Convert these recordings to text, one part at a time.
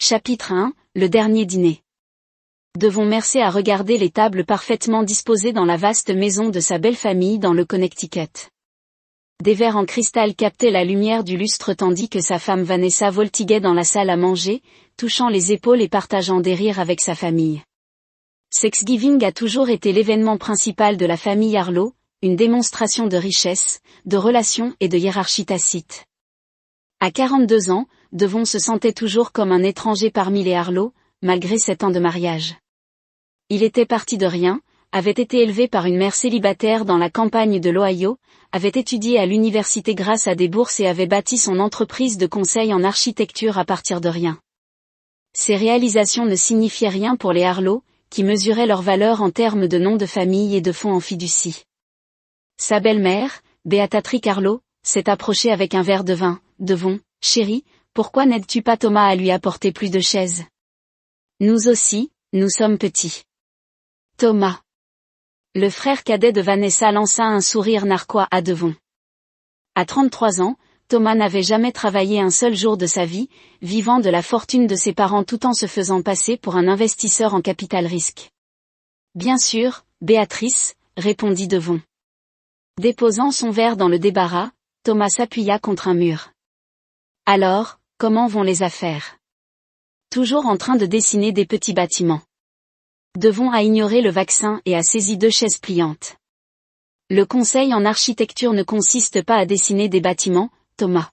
Chapitre 1, le dernier dîner. Devons Mercer à regarder les tables parfaitement disposées dans la vaste maison de sa belle famille dans le Connecticut. Des verres en cristal captaient la lumière du lustre tandis que sa femme Vanessa voltiguait dans la salle à manger, touchant les épaules et partageant des rires avec sa famille. Thanksgiving a toujours été l'événement principal de la famille Harlow, une démonstration de richesse, de relations et de hiérarchie tacite. À 42 ans, Devon se sentait toujours comme un étranger parmi les Harlow, malgré 7 ans de mariage. Il était parti de rien, avait été élevé par une mère célibataire dans la campagne de l'Ohio, avait étudié à l'université grâce à des bourses et avait bâti son entreprise de conseil en architecture à partir de rien. Ces réalisations ne signifiaient rien pour les Harlow, qui mesuraient leur valeur en termes de nom de famille et de fonds en fiducie. Sa belle-mère, Beatrice Harlow, s'est approchée avec un verre de vin. « Devon, chérie, pourquoi n'aides-tu pas Thomas à lui apporter plus de chaises ? Nous aussi, nous sommes petits. » Thomas. Le frère cadet de Vanessa lança un sourire narquois à Devon. À 33 ans, Thomas n'avait jamais travaillé un seul jour de sa vie, vivant de la fortune de ses parents tout en se faisant passer pour un investisseur en capital risque. « Bien sûr, Béatrice, » répondit Devon. Déposant son verre dans le débarras, Thomas s'appuya contre un mur. « Alors, comment vont les affaires ? » Toujours en train de dessiner des petits bâtiments. Devon a ignoré le vaccin et a saisi 2 chaises pliantes. Le conseil en architecture ne consiste pas à dessiner des bâtiments, Thomas.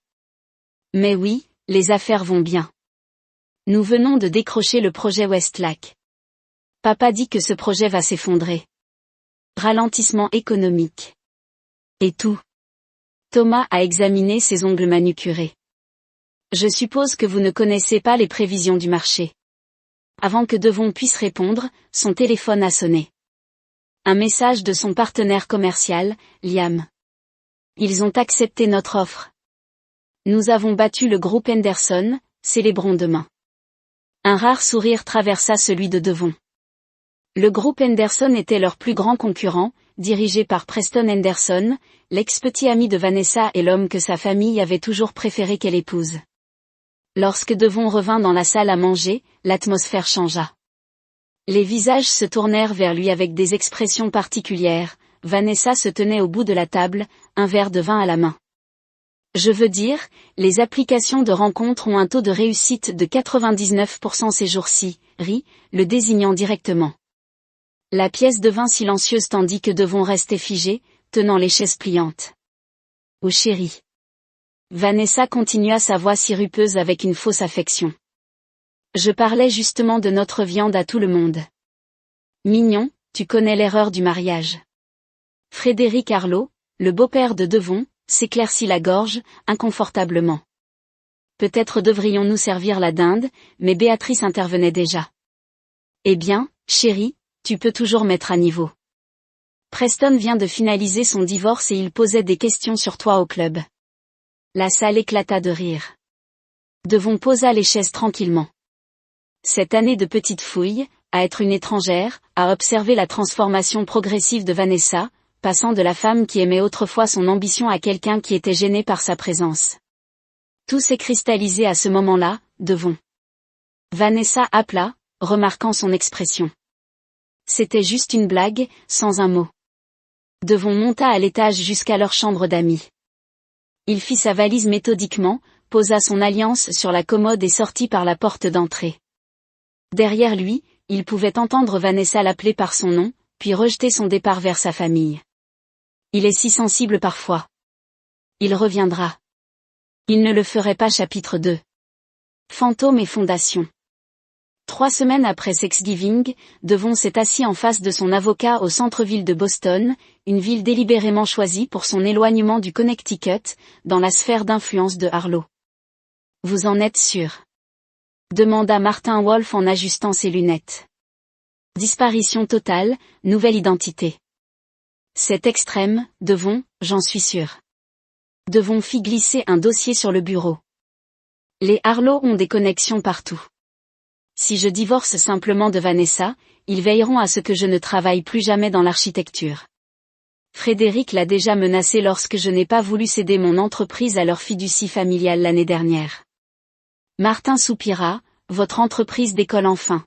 Mais oui, les affaires vont bien. Nous venons de décrocher le projet Westlake. Papa dit que ce projet va s'effondrer. Ralentissement économique. Et tout. Thomas a examiné ses ongles manucurés. Je suppose que vous ne connaissez pas les prévisions du marché. Avant que Devon puisse répondre, son téléphone a sonné. Un message de son partenaire commercial, Liam. Ils ont accepté notre offre. Nous avons battu le groupe Henderson, célébrons demain. Un rare sourire traversa celui de Devon. Le groupe Henderson était leur plus grand concurrent, dirigé par Preston Henderson, l'ex-petit ami de Vanessa et l'homme que sa famille avait toujours préféré qu'elle épouse. Lorsque Devon revint dans la salle à manger, l'atmosphère changea. Les visages se tournèrent vers lui avec des expressions particulières. Vanessa se tenait au bout de la table, un verre de vin à la main. Je veux dire, les applications de rencontres ont un taux de réussite de 99% ces jours-ci, rit, le désignant directement. La pièce devint silencieuse tandis que Devon restait figé, tenant les chaises pliantes. Oh chérie. Vanessa continua sa voix sirupeuse avec une fausse affection. Je parlais justement de notre viande à tout le monde. Mignon, tu connais l'erreur du mariage. Frédéric Harlow, le beau-père de Devon, s'éclaircit la gorge, inconfortablement. Peut-être devrions-nous servir la dinde, mais Béatrice intervenait déjà. Eh bien, chérie, tu peux toujours mettre à niveau. Preston vient de finaliser son divorce et il posait des questions sur toi au club. La salle éclata de rire. Devon posa les chaises tranquillement. Cette année de petite fouille, à être une étrangère, à observer la transformation progressive de Vanessa, passant de la femme qui aimait autrefois son ambition à quelqu'un qui était gêné par sa présence. Tout s'est cristallisé à ce moment-là, Devon. Vanessa appela, remarquant son expression. C'était juste une blague, sans un mot. Devon monta à l'étage jusqu'à leur chambre d'amis. Il fit sa valise méthodiquement, posa son alliance sur la commode et sortit par la porte d'entrée. Derrière lui, il pouvait entendre Vanessa l'appeler par son nom, puis rejeter son départ vers sa famille. Il est si sensible parfois. Il reviendra. Il ne le ferait pas. Chapitre 2. Fantômes et fondations. 3 semaines après Thanksgiving, Devon s'est assis en face de son avocat au centre-ville de Boston, une ville délibérément choisie pour son éloignement du Connecticut, dans la sphère d'influence de Harlow. Vous en êtes sûr ? Demanda Martin Wolf en ajustant ses lunettes. Disparition totale, nouvelle identité. C'est extrême, Devon, j'en suis sûr. Devon fit glisser un dossier sur le bureau. Les Harlow ont des connexions partout. Si je divorce simplement de Vanessa, ils veilleront à ce que je ne travaille plus jamais dans l'architecture. Frédéric l'a déjà menacé lorsque je n'ai pas voulu céder mon entreprise à leur fiducie familiale l'année dernière. Martin soupira, votre entreprise décolle enfin.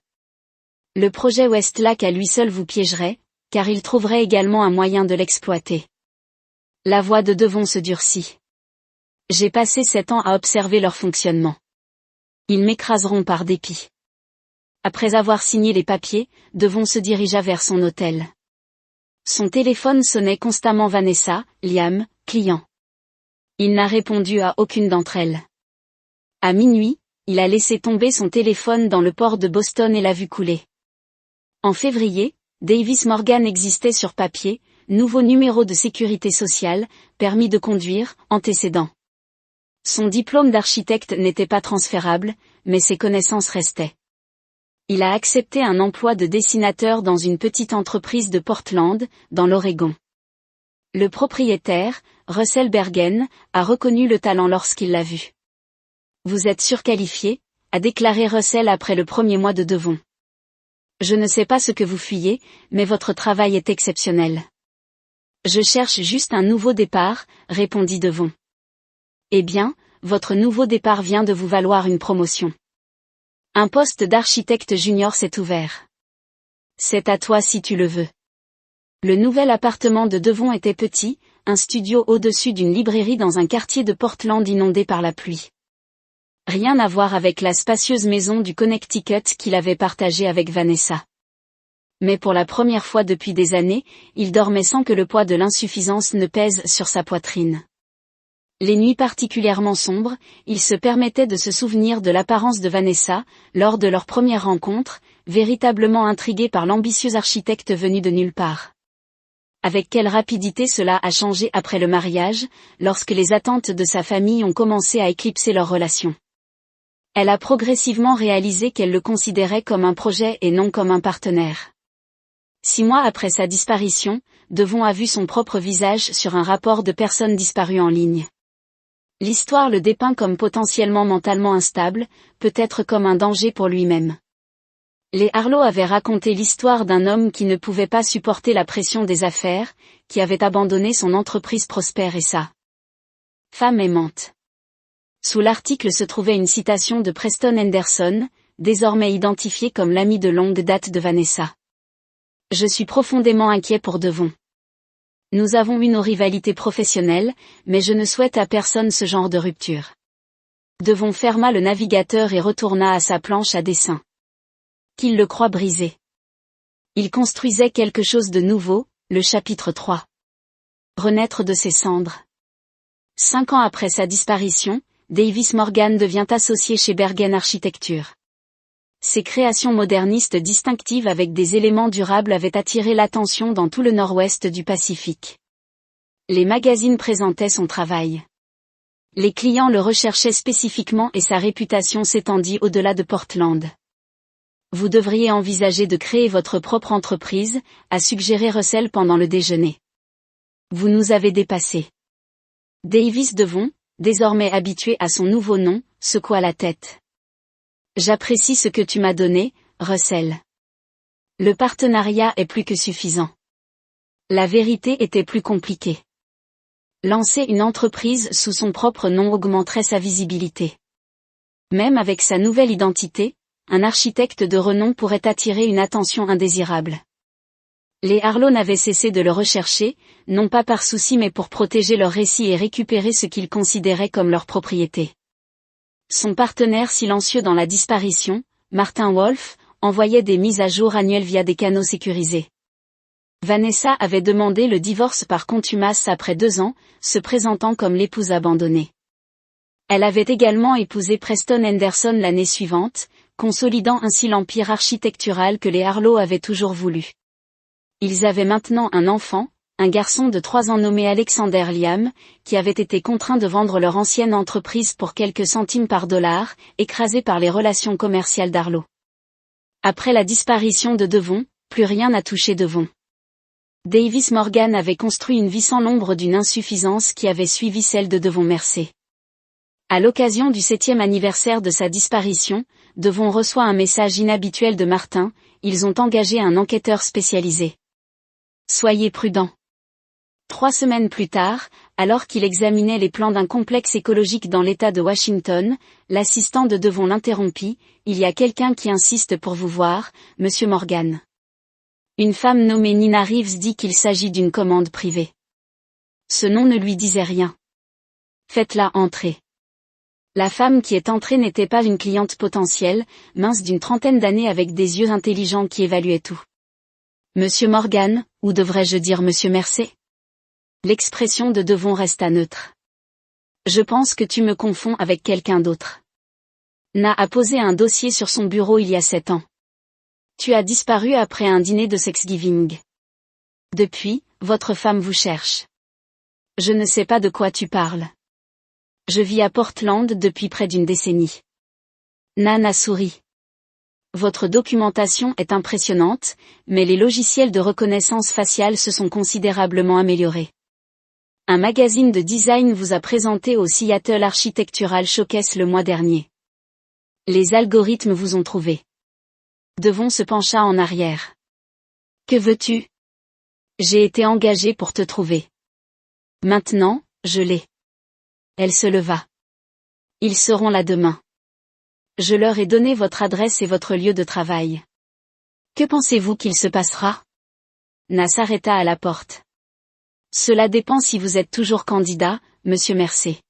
Le projet Westlac à lui seul vous piégerait, car il trouverait également un moyen de l'exploiter. La voix de Devon se durcit. J'ai passé 7 ans à observer leur fonctionnement. Ils m'écraseront par dépit. Après avoir signé les papiers, Devon se dirigea vers son hôtel. Son téléphone sonnait constamment. Vanessa, Liam, client. Il n'a répondu à aucune d'entre elles. À minuit, il a laissé tomber son téléphone dans le port de Boston et l'a vu couler. En février, Davis Morgan existait sur papier, nouveau numéro de sécurité sociale, permis de conduire, antécédent. Son diplôme d'architecte n'était pas transférable, mais ses connaissances restaient. Il a accepté un emploi de dessinateur dans une petite entreprise de Portland, dans l'Oregon. Le propriétaire, Russell Bergen, a reconnu le talent lorsqu'il l'a vu. Vous êtes surqualifié, a déclaré Russell après le premier mois de Devon. Je ne sais pas ce que vous fuyez, mais votre travail est exceptionnel. Je cherche juste un nouveau départ, répondit Devon. Eh bien, votre nouveau départ vient de vous valoir une promotion. Un poste d'architecte junior s'est ouvert. C'est à toi si tu le veux. Le nouvel appartement de Devon était petit, un studio au-dessus d'une librairie dans un quartier de Portland inondé par la pluie. Rien à voir avec la spacieuse maison du Connecticut qu'il avait partagée avec Vanessa. Mais pour la première fois depuis des années, il dormait sans que le poids de l'insuffisance ne pèse sur sa poitrine. Les nuits particulièrement sombres, il se permettait de se souvenir de l'apparence de Vanessa, lors de leur première rencontre, véritablement intrigué par l'ambitieux architecte venu de nulle part. Avec quelle rapidité cela a changé après le mariage, lorsque les attentes de sa famille ont commencé à éclipser leur relation. Elle a progressivement réalisé qu'elle le considérait comme un projet et non comme un partenaire. 6 mois après sa disparition, Devon a vu son propre visage sur un rapport de personnes disparues en ligne. L'histoire le dépeint comme potentiellement mentalement instable, peut-être comme un danger pour lui-même. Les Harlow avaient raconté l'histoire d'un homme qui ne pouvait pas supporter la pression des affaires, qui avait abandonné son entreprise prospère et sa femme aimante. Sous l'article se trouvait une citation de Preston Henderson, désormais identifié comme l'ami de longue date de Vanessa. Je suis profondément inquiet pour Devon. Nous avons eu nos rivalités professionnelles, mais je ne souhaite à personne ce genre de rupture. Devon ferma le navigateur et retourna à sa planche à dessin. Qu'il le croit brisé. Il construisait quelque chose de nouveau, le chapitre 3. Renaître de ses cendres. 5 ans après sa disparition, Davis Morgan devient associé chez Bergen Architecture. Ses créations modernistes distinctives avec des éléments durables avaient attiré l'attention dans tout le nord-ouest du Pacifique. Les magazines présentaient son travail. Les clients le recherchaient spécifiquement et sa réputation s'étendit au-delà de Portland. Vous devriez envisager de créer votre propre entreprise, a suggéré Russell pendant le déjeuner. Vous nous avez dépassés. Davis Devon, désormais habitué à son nouveau nom, secoua la tête. J'apprécie ce que tu m'as donné, Russell. Le partenariat est plus que suffisant. La vérité était plus compliquée. Lancer une entreprise sous son propre nom augmenterait sa visibilité. Même avec sa nouvelle identité, un architecte de renom pourrait attirer une attention indésirable. Les Harlow n'avaient cessé de le rechercher, non pas par souci mais pour protéger leur récit et récupérer ce qu'ils considéraient comme leur propriété. Son partenaire silencieux dans la disparition, Martin Wolf, envoyait des mises à jour annuelles via des canaux sécurisés. Vanessa avait demandé le divorce par contumace après 2 ans, se présentant comme l'épouse abandonnée. Elle avait également épousé Preston Henderson l'année suivante, consolidant ainsi l'empire architectural que les Harlow avaient toujours voulu. Ils avaient maintenant un enfant, un garçon de 3 ans nommé Alexander Liam, qui avait été contraint de vendre leur ancienne entreprise pour quelques centimes par dollar, écrasé par les relations commerciales d'Harlow. Après la disparition de Devon, plus rien n'a touché Devon. Davis Morgan avait construit une vie sans l'ombre d'une insuffisance qui avait suivi celle de Devon Mercer. À l'occasion du 7e anniversaire de sa disparition, Devon reçoit un message inhabituel de Martin, ils ont engagé un enquêteur spécialisé. Soyez prudents. 3 semaines plus tard, alors qu'il examinait les plans d'un complexe écologique dans l'État de Washington, l'assistant de Devon l'interrompit. « Il y a quelqu'un qui insiste pour vous voir, Monsieur Morgan. » Une femme nommée Nina Reeves dit qu'il s'agit d'une commande privée. Ce nom ne lui disait rien. « Faites-la entrer. » La femme qui est entrée n'était pas une cliente potentielle, mince d'une trentaine d'années avec des yeux intelligents qui évaluaient tout. « Monsieur Morgan, ou devrais-je dire Monsieur Mercer ?» L'expression de Devon resta neutre. « Je pense que tu me confonds avec quelqu'un d'autre. Na a posé un dossier sur son bureau il y a 7 ans. Tu as disparu après un dîner de Thanksgiving. Depuis, votre femme vous cherche. Je ne sais pas de quoi tu parles. Je vis à Portland depuis près d'une décennie. » Nan a souri. « Votre documentation est impressionnante, mais les logiciels de reconnaissance faciale se sont considérablement améliorés. Un magazine de design vous a présenté au Seattle Architectural Showcase le mois dernier. Les algorithmes vous ont trouvé. » Devon se pencha en arrière. « Que veux-tu ? J'ai été engagé pour te trouver. Maintenant, je l'ai. » Elle se leva. « Ils seront là demain. Je leur ai donné votre adresse et votre lieu de travail. Que pensez-vous qu'il se passera ? » Na s'arrêta à la porte. « Cela dépend si vous êtes toujours candidat, Monsieur Mercer.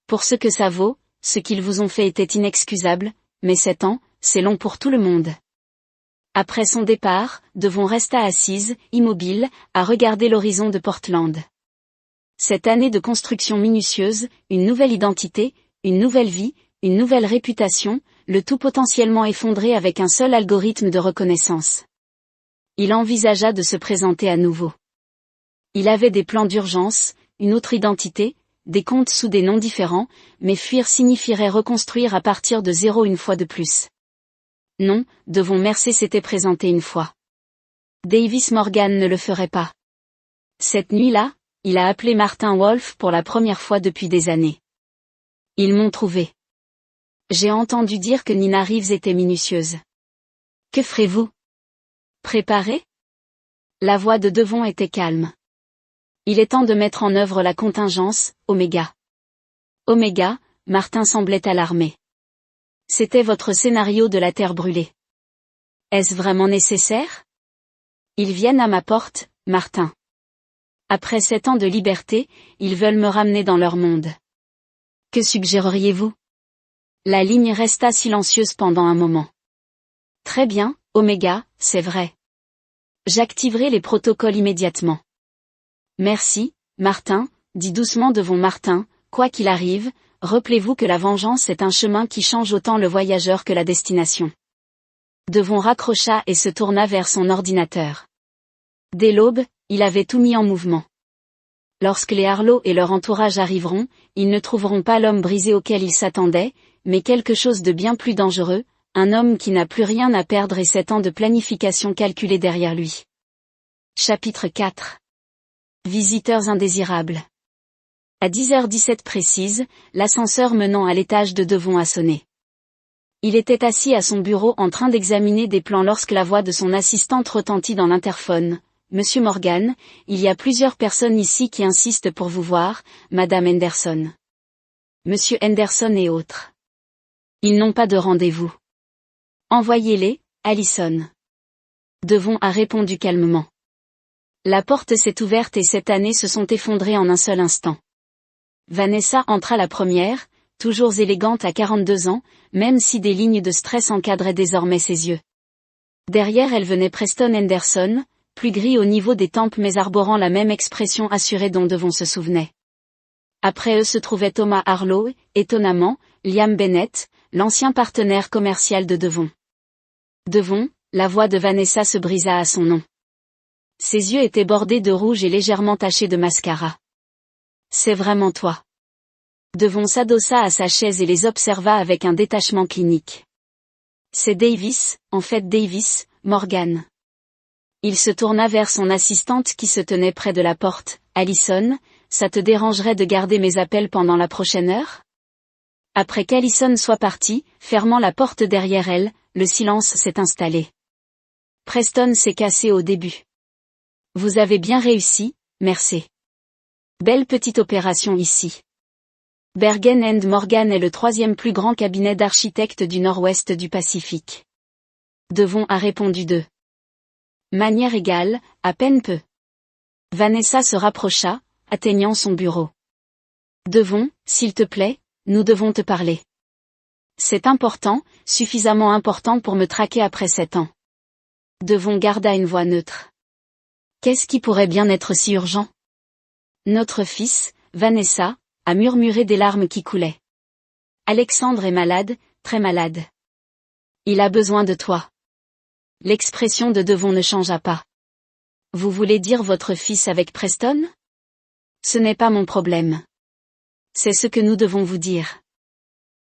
Pour ce que ça vaut, ce qu'ils vous ont fait était inexcusable, mais 7 ans, c'est long pour tout le monde. » Après son départ, Devon resta assise, immobile, à regarder l'horizon de Portland. Cette année de construction minutieuse, une nouvelle identité, une nouvelle vie, une nouvelle réputation, le tout potentiellement effondré avec un seul algorithme de reconnaissance. Il envisagea de se présenter à nouveau. Il avait des plans d'urgence, une autre identité, des comptes sous des noms différents, mais fuir signifierait reconstruire à partir de zéro une fois de plus. Non, Devon Mercer s'était présenté une fois. Davis Morgan ne le ferait pas. Cette nuit-là, il a appelé Martin Wolf pour la première fois depuis des années. Ils m'ont trouvé. J'ai entendu dire que Nina Reeves était minutieuse. Que ferez-vous ? Préparer ? La voix de Devon était calme. Il est temps de mettre en œuvre la contingence, Oméga. Oméga, Martin semblait alarmé. C'était votre scénario de la terre brûlée. Est-ce vraiment nécessaire ? Ils viennent à ma porte, Martin. Après 7 ans de liberté, ils veulent me ramener dans leur monde. Que suggéreriez-vous ? La ligne resta silencieuse pendant un moment. Très bien, Oméga, c'est vrai. J'activerai les protocoles immédiatement. Merci, Martin, dit doucement Devon Martin, quoi qu'il arrive, rappelez-vous que la vengeance est un chemin qui change autant le voyageur que la destination. Devon raccrocha et se tourna vers son ordinateur. Dès l'aube, il avait tout mis en mouvement. Lorsque les Harlow et leur entourage arriveront, ils ne trouveront pas l'homme brisé auquel ils s'attendaient, mais quelque chose de bien plus dangereux, un homme qui n'a plus rien à perdre et 7 ans de planification calculée derrière lui. Chapitre 4. Visiteurs indésirables. À 10h17 précise, l'ascenseur menant à l'étage de Devon a sonné. Il était assis à son bureau en train d'examiner des plans lorsque la voix de son assistante retentit dans l'interphone. « Monsieur Morgan, il y a plusieurs personnes ici qui insistent pour vous voir, Madame Henderson. Monsieur Henderson et autres. Ils n'ont pas de rendez-vous. Envoyez-les, Allison. » Devon a répondu calmement. La porte s'est ouverte et cette année se sont effondrées en un seul instant. Vanessa entra la première, toujours élégante à 42 ans, même si des lignes de stress encadraient désormais ses yeux. Derrière elle venait Preston Henderson, plus gris au niveau des tempes mais arborant la même expression assurée dont Devon se souvenait. Après eux se trouvait Thomas Harlow, étonnamment, Liam Bennett, l'ancien partenaire commercial de Devon. Devon, la voix de Vanessa se brisa à son nom. Ses yeux étaient bordés de rouge et légèrement tachés de mascara. C'est vraiment toi. Devon s'adossa à sa chaise et les observa avec un détachement clinique. C'est Davis, en fait Davis, Morgan. Il se tourna vers son assistante qui se tenait près de la porte. Allison, ça te dérangerait de garder mes appels pendant la prochaine heure ? Après qu'Allison soit partie, fermant la porte derrière elle, le silence s'est installé. Preston s'est cassé au début. Vous avez bien réussi, merci. Belle petite opération ici. Bergen & Morgan est le 3e plus grand cabinet d'architectes du nord-ouest du Pacifique. Devon a répondu de manière égale, à peine peu. Vanessa se rapprocha, atteignant son bureau. Devon, s'il te plaît, nous devons te parler. C'est important, suffisamment important pour me traquer après 7 ans. Devon garda une voix neutre. Qu'est-ce qui pourrait bien être si urgent? Notre fils, Vanessa, a murmuré des larmes qui coulaient. Alexandre est malade, très malade. Il a besoin de toi. L'expression de Devon ne changea pas. Vous voulez dire votre fils avec Preston? Ce n'est pas mon problème. C'est ce que nous devons vous dire.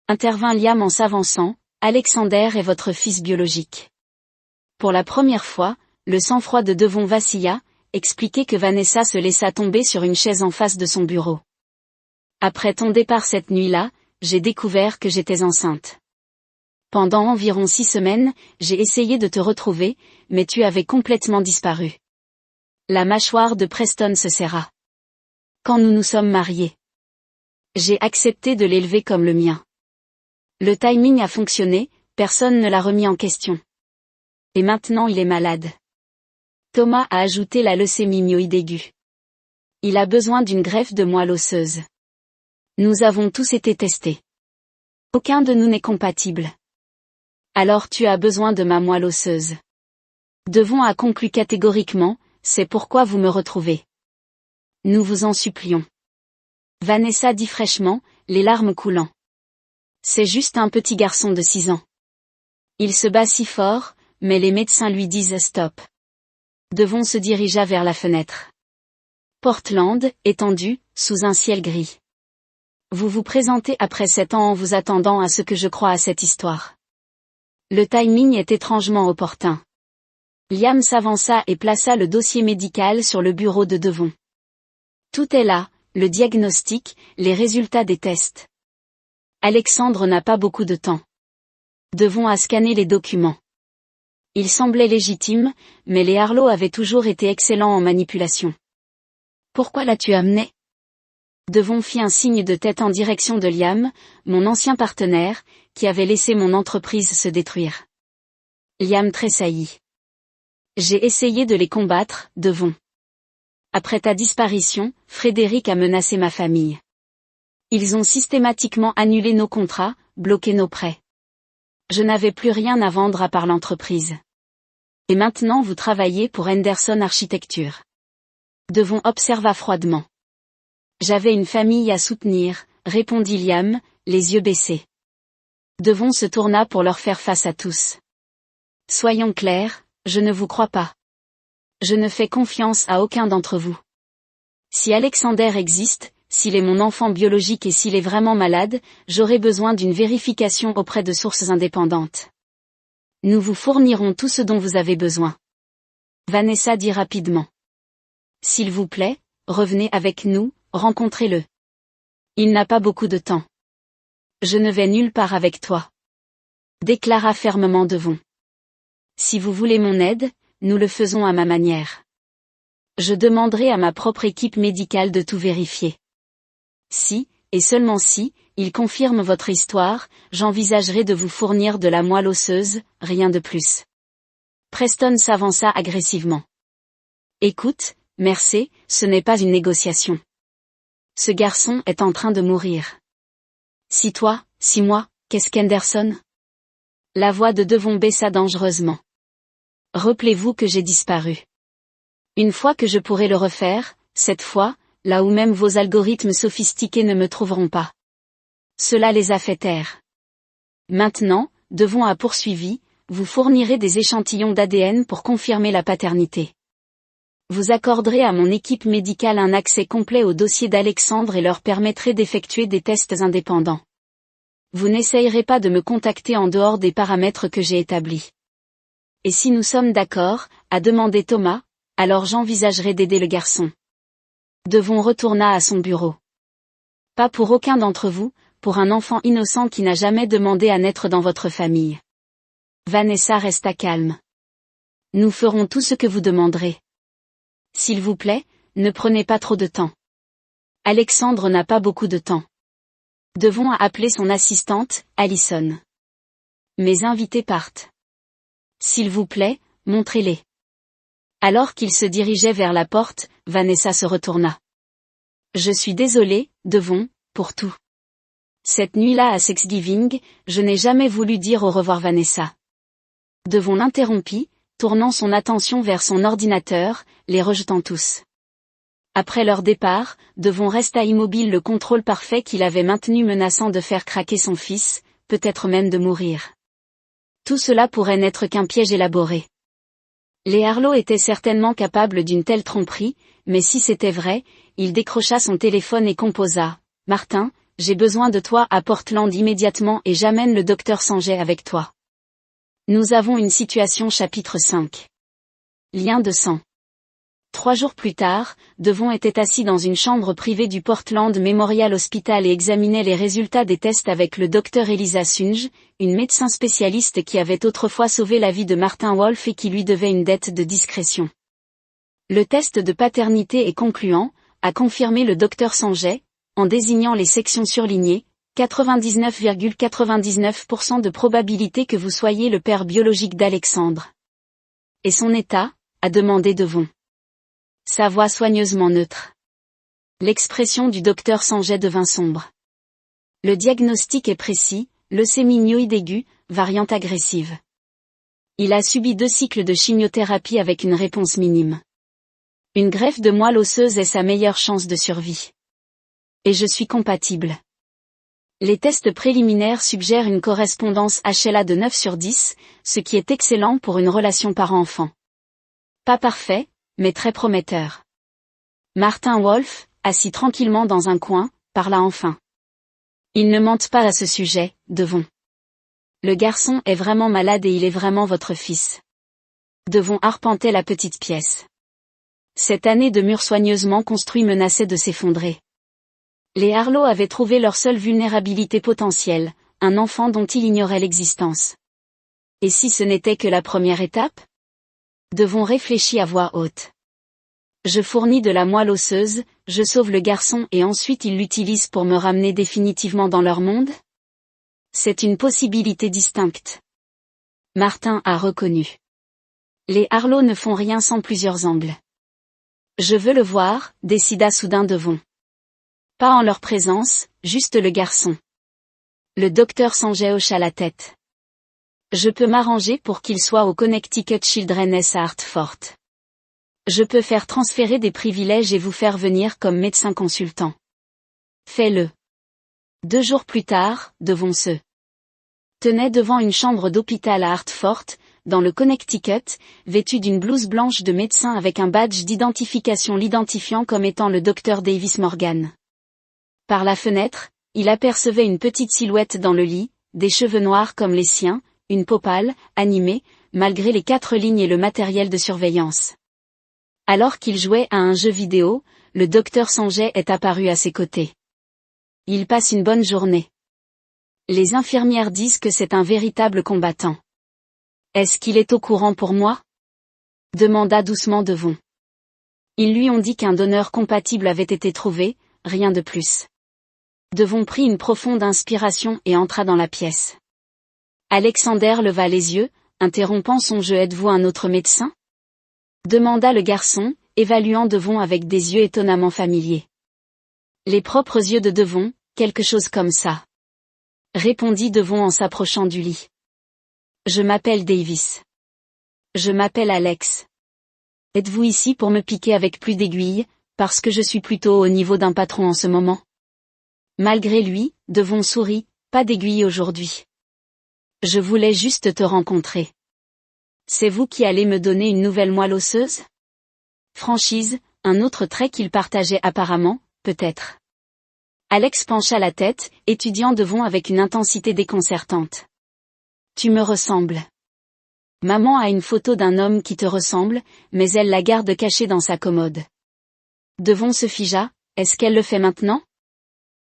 Intervint Liam en s'avançant, Alexander est votre fils biologique. Pour la première fois, le sang-froid de Devon vacilla, expliquait que Vanessa se laissa tomber sur une chaise en face de son bureau. Après ton départ cette nuit-là, j'ai découvert que j'étais enceinte. Pendant environ 6 semaines, j'ai essayé de te retrouver, mais tu avais complètement disparu. La mâchoire de Preston se serra. Quand nous nous sommes mariés, j'ai accepté de l'élever comme le mien. Le timing a fonctionné, personne ne l'a remis en question. Et maintenant il est malade. Thomas a ajouté la leucémie myoïde aiguë. Il a besoin d'une greffe de moelle osseuse. Nous avons tous été testés. Aucun de nous n'est compatible. Alors tu as besoin de ma moelle osseuse. Devon a conclu catégoriquement, c'est pourquoi vous me retrouvez. Nous vous en supplions. Vanessa dit fraîchement, les larmes coulant. C'est juste un petit garçon de 6 ans. Il se bat si fort, mais les médecins lui disent stop. Devon se dirigea vers la fenêtre. Portland, étendu, sous un ciel gris. Vous vous présentez après 7 ans en vous attendant à ce que je croie à cette histoire. Le timing est étrangement opportun. Liam s'avança et plaça le dossier médical sur le bureau de Devon. Tout est là, le diagnostic, les résultats des tests. Alexandre n'a pas beaucoup de temps. Devon a scanné les documents. Il semblait légitime, mais les Harlow avaient toujours été excellents en manipulation. Pourquoi l'as-tu amené? Devon fit un signe de tête en direction de Liam, mon ancien partenaire, qui avait laissé mon entreprise se détruire. Liam tressaillit. J'ai essayé de les combattre, Devon. Après ta disparition, Frédéric a menacé ma famille. Ils ont systématiquement annulé nos contrats, bloqué nos prêts. Je n'avais plus rien à vendre à part l'entreprise. Et maintenant vous travaillez pour Henderson Architecture. Devon observa froidement. J'avais une famille à soutenir, répondit Liam, les yeux baissés. Devon se tourna pour leur faire face à tous. Soyons clairs, je ne vous crois pas. Je ne fais confiance à aucun d'entre vous. Si Alexander existe, s'il est mon enfant biologique et s'il est vraiment malade, j'aurai besoin d'une vérification auprès de sources indépendantes. Nous vous fournirons tout ce dont vous avez besoin. Vanessa dit rapidement. S'il vous plaît, revenez avec nous, rencontrez-le. Il n'a pas beaucoup de temps. Je ne vais nulle part avec toi. Déclara fermement Devon. Si vous voulez mon aide, nous le faisons à ma manière. Je demanderai à ma propre équipe médicale de tout vérifier. Si, et seulement si, il confirme votre histoire, j'envisagerai de vous fournir de la moelle osseuse, rien de plus. Preston s'avança agressivement. Écoute, Mercé, ce n'est pas une négociation. Ce garçon est en train de mourir. Si toi, si moi, qu'est-ce qu'Henderson? La voix de Devon baissa dangereusement. Rappelez-vous que j'ai disparu. Une fois que je pourrai le refaire, cette fois, là où même vos algorithmes sophistiqués ne me trouveront pas. Cela les a fait taire. Maintenant, Devon a poursuivi, vous fournirez des échantillons d'ADN pour confirmer la paternité. Vous accorderez à mon équipe médicale un accès complet au dossier d'Alexandre et leur permettrez d'effectuer des tests indépendants. Vous n'essayerez pas de me contacter en dehors des paramètres que j'ai établis. Et si nous sommes d'accord, a demandé Thomas, alors j'envisagerai d'aider le garçon. Devon retourna à son bureau. Pas pour aucun d'entre vous, pour un enfant innocent qui n'a jamais demandé à naître dans votre famille. Vanessa resta calme. Nous ferons tout ce que vous demanderez. S'il vous plaît, ne prenez pas trop de temps. Alexandre n'a pas beaucoup de temps. Devon a appelé son assistante, Allison. Mes invités partent. S'il vous plaît, montrez-les. Alors qu'il se dirigeait vers la porte, Vanessa se retourna. Je suis désolée, Devon, pour tout. Cette nuit-là à Thanksgiving, je n'ai jamais voulu dire au revoir Vanessa. Devon l'interrompit, tournant son attention vers son ordinateur, les rejetant tous. Après leur départ, Devon resta immobile, le contrôle parfait qu'il avait maintenu menaçant de faire craquer son fils, peut-être même de mourir. Tout cela pourrait n'être qu'un piège élaboré. Les Harlow étaient certainement capables d'une telle tromperie, mais si c'était vrai, il décrocha son téléphone et composa « Martin, j'ai besoin de toi à Portland immédiatement et j'amène le docteur Sanjay avec toi. Nous avons une situation » chapitre 5. Lien de sang. 3 jours plus tard, Devon était assis dans une chambre privée du Portland Memorial Hospital et examinait les résultats des tests avec le docteur Eliza Sunge, une médecin spécialiste qui avait autrefois sauvé la vie de Martin Wolf et qui lui devait une dette de discrétion. Le test de paternité est concluant, a confirmé le docteur Sanjay, en désignant les sections surlignées, 99,99% de probabilité que vous soyez le père biologique d'Alexandre. Et son état, a demandé Devon. Sa voix soigneusement neutre. L'expression du docteur Sanjay devint sombre. Le diagnostic est précis, leucémie myoïde aiguë, variante agressive. Il a subi 2 cycles de chimiothérapie avec une réponse minime. Une greffe de moelle osseuse est sa meilleure chance de survie. Et je suis compatible. Les tests préliminaires suggèrent une correspondance HLA de 9 sur 10, ce qui est excellent pour une relation parent-enfant. Pas parfait, mais très prometteur. Martin Wolf, assis tranquillement dans un coin, parla enfin. Ils ne mentent pas à ce sujet, Devon. Le garçon est vraiment malade et il est vraiment votre fils. Devon arpentait la petite pièce. Cette année de mur soigneusement construit menaçait de s'effondrer. Les Harlow avaient trouvé leur seule vulnérabilité potentielle, un enfant dont il ignorait l'existence. Et si ce n'était que la première étape ? Devon réfléchit à voix haute. Je fournis de la moelle osseuse, je sauve le garçon et ensuite ils l'utilisent pour me ramener définitivement dans leur monde ? C'est une possibilité distincte. Martin a reconnu. Les Harlow ne font rien sans plusieurs angles. Je veux le voir, décida soudain Devon. Pas en leur présence, juste le garçon. Le docteur Sanjay hocha la tête. Je peux m'arranger pour qu'il soit au Connecticut Children's à Hartford. Je peux faire transférer des privilèges et vous faire venir comme médecin consultant. Fais-le. 2 jours plus tard, Devon se tenait devant une chambre d'hôpital à Hartford, dans le Connecticut, vêtu d'une blouse blanche de médecin avec un badge d'identification l'identifiant comme étant le docteur Davis Morgan. Par la fenêtre, il apercevait une petite silhouette dans le lit, des cheveux noirs comme les siens, une peau pâle, animée, malgré les 4 lignes et le matériel de surveillance. Alors qu'il jouait à un jeu vidéo, le docteur Sanjay est apparu à ses côtés. Il passe une bonne journée. Les infirmières disent que c'est un véritable combattant. Est-ce qu'il est au courant pour moi ? Demanda doucement Devon. Ils lui ont dit qu'un donneur compatible avait été trouvé, rien de plus. Devon prit une profonde inspiration et entra dans la pièce. Alexander leva les yeux, interrompant son jeu. Êtes-vous un autre médecin ? Demanda le garçon, évaluant Devon avec des yeux étonnamment familiers. Les propres yeux de Devon, quelque chose comme ça. Répondit Devon en s'approchant du lit. Je m'appelle Davis. Je m'appelle Alex. Êtes-vous ici pour me piquer avec plus d'aiguilles, parce que je suis plutôt au niveau d'un patron en ce moment ? Malgré lui, Devon sourit, pas d'aiguille aujourd'hui. Je voulais juste te rencontrer. C'est vous qui allez me donner une nouvelle moelle osseuse ? Franchise, un autre trait qu'il partageait apparemment, peut-être. Alex pencha la tête, étudiant Devon avec une intensité déconcertante. Tu me ressembles. Maman a une photo d'un homme qui te ressemble, mais elle la garde cachée dans sa commode. Devon se figea, est-ce qu'elle le fait maintenant ?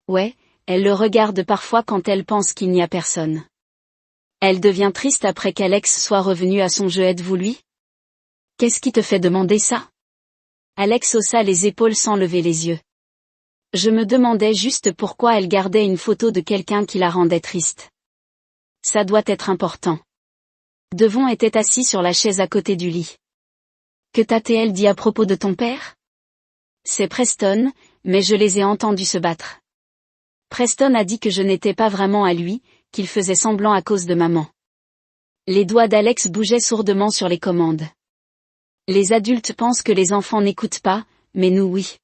Ouais, elle le regarde parfois quand elle pense qu'il n'y a personne. Elle devient triste après qu'Alex soit revenu à son jeu. Êtes-vous lui ? Qu'est-ce qui te fait demander ça ? Alex haussa les épaules sans lever les yeux. Je me demandais juste pourquoi elle gardait une photo de quelqu'un qui la rendait triste. Ça doit être important. Devon était assis sur la chaise à côté du lit. Que t'a-t-elle dit à propos de ton père? C'est Preston, mais je les ai entendus se battre. Preston a dit que je n'étais pas vraiment à lui, qu'il faisait semblant à cause de maman. Les doigts d'Alex bougeaient sourdement sur les commandes. Les adultes pensent que les enfants n'écoutent pas, mais nous oui.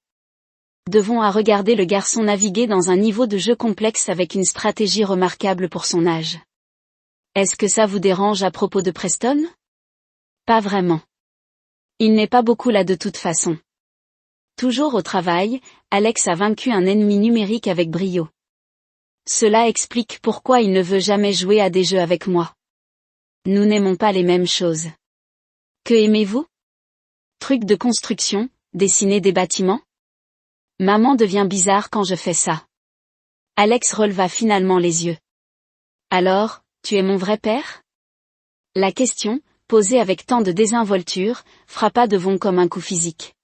Devon a regardé le garçon naviguer dans un niveau de jeu complexe avec une stratégie remarquable pour son âge. Est-ce que ça vous dérange à propos de Preston? Pas vraiment. Il n'est pas beaucoup là de toute façon. Toujours au travail, Alex a vaincu un ennemi numérique avec brio. Cela explique pourquoi il ne veut jamais jouer à des jeux avec moi. Nous n'aimons pas les mêmes choses. Que aimez-vous? Trucs de construction, dessiner des bâtiments? Maman devient bizarre quand je fais ça. Alex releva finalement les yeux. Alors, tu es mon vrai père? La question, posée avec tant de désinvolture, frappa Devon comme un coup physique.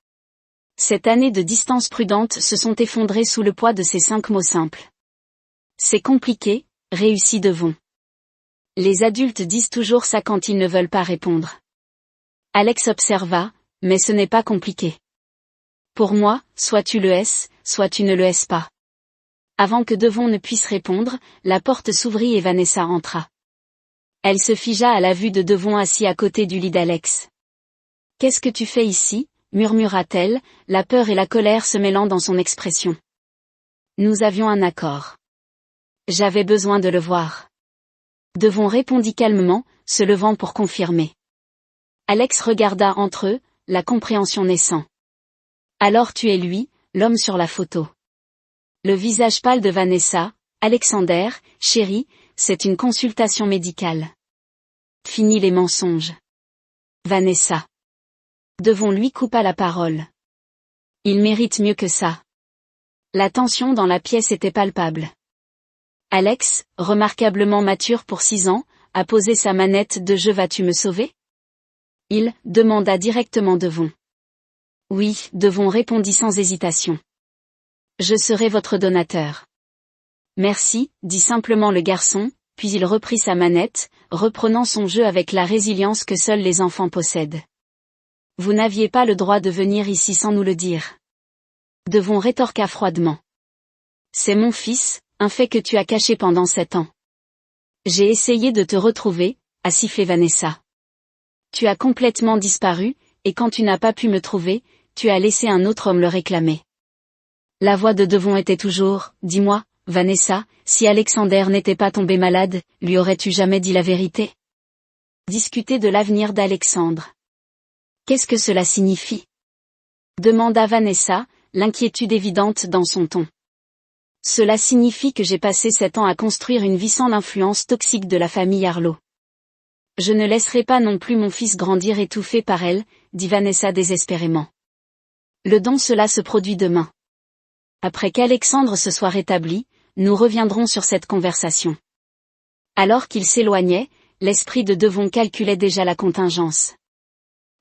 Cette année de distance prudente se sont effondrées sous le poids de ces 5 mots simples. C'est compliqué, réussit Devon. Les adultes disent toujours ça quand ils ne veulent pas répondre. Alex observa, mais ce n'est pas compliqué. Pour moi, soit tu le es, soit tu ne le es pas. Avant que Devon ne puisse répondre, la porte s'ouvrit et Vanessa entra. Elle se figea à la vue de Devon assis à côté du lit d'Alex. « Qu'est-ce que tu fais ici ?» murmura-t-elle, la peur et la colère se mêlant dans son expression. Nous avions un accord. J'avais besoin de le voir. Devon répondit calmement, se levant pour confirmer. Alex regarda entre eux, la compréhension naissant. Alors tu es lui, l'homme sur la photo. Le visage pâle de Vanessa, Alexander, chérie, c'est une consultation médicale. Fini les mensonges. Vanessa. Devon lui coupa la parole. Il mérite mieux que ça. La tension dans la pièce était palpable. Alex, remarquablement mature pour 6 ans, a posé sa manette de jeu. Vas-tu me sauver? Il demanda directement Devon. Oui, Devon répondit sans hésitation. Je serai votre donateur. Merci, dit simplement le garçon, puis il reprit sa manette, reprenant son jeu avec la résilience que seuls les enfants possèdent. Vous n'aviez pas le droit de venir ici sans nous le dire. Devon rétorqua froidement. C'est mon fils, un fait que tu as caché pendant 7 ans. J'ai essayé de te retrouver, a sifflé Vanessa. Tu as complètement disparu, et quand tu n'as pas pu me trouver, tu as laissé un autre homme le réclamer. La voix de Devon était toujours, dis-moi, Vanessa, si Alexander n'était pas tombé malade, lui aurais-tu jamais dit la vérité? Discuter de l'avenir d'Alexandre. Qu'est-ce que cela signifie? Demanda Vanessa, l'inquiétude évidente dans son ton. Cela signifie que j'ai passé 7 ans à construire une vie sans l'influence toxique de la famille Harlow. Je ne laisserai pas non plus mon fils grandir étouffé par elle, dit Vanessa désespérément. Le don cela se produit demain. Après qu'Alexandre se soit rétabli, nous reviendrons sur cette conversation. Alors qu'il s'éloignait, l'esprit de Devon calculait déjà la contingence.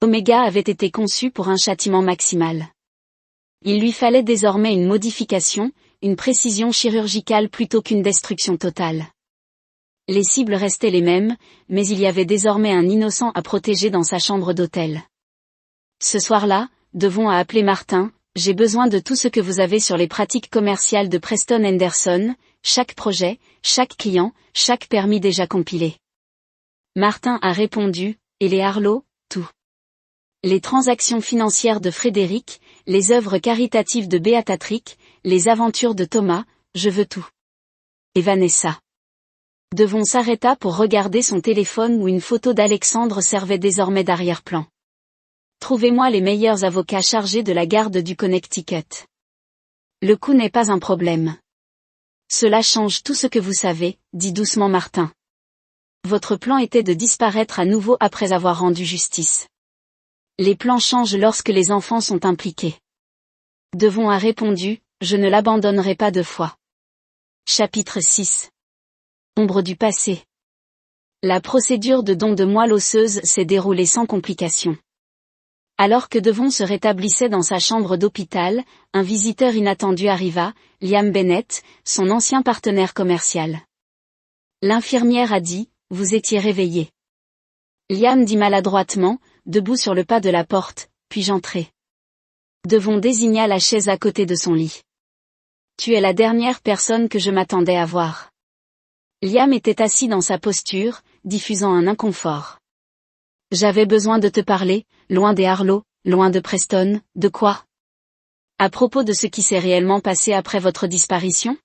Oméga avait été conçu pour un châtiment maximal. Il lui fallait désormais une modification, une précision chirurgicale plutôt qu'une destruction totale. Les cibles restaient les mêmes, mais il y avait désormais un innocent à protéger dans sa chambre d'hôtel. Ce soir-là, Devon a appelé Martin. J'ai besoin de tout ce que vous avez sur les pratiques commerciales de Preston Henderson, chaque projet, chaque client, chaque permis déjà compilé. Martin a répondu, et les Harlow, tout. Les transactions financières de Frédéric, les œuvres caritatives de Béatatrick, les aventures de Thomas, je veux tout. Et Vanessa. Devon s'arrêta pour regarder son téléphone où une photo d'Alexandre servait désormais d'arrière-plan. Trouvez-moi les meilleurs avocats chargés de la garde du Connecticut. Le coût n'est pas un problème. Cela change tout ce que vous savez, dit doucement Martin. Votre plan était de disparaître à nouveau après avoir rendu justice. Les plans changent lorsque les enfants sont impliqués. Devon a répondu, je ne l'abandonnerai pas 2 fois. Chapitre 6. Ombre du passé. La procédure de don de moelle osseuse s'est déroulée sans complications. Alors que Devon se rétablissait dans sa chambre d'hôpital, un visiteur inattendu arriva, Liam Bennett, son ancien partenaire commercial. L'infirmière a dit, « Vous étiez réveillé. » Liam dit maladroitement, debout sur le pas de la porte, « Puis-je entrer ?» Devon désigna la chaise à côté de son lit. « Tu es la dernière personne que je m'attendais à voir. » Liam était assis dans sa posture, diffusant un inconfort. « J'avais besoin de te parler, loin des Harlow, loin de Preston, de quoi ? À propos de ce qui s'est réellement passé après votre disparition ? »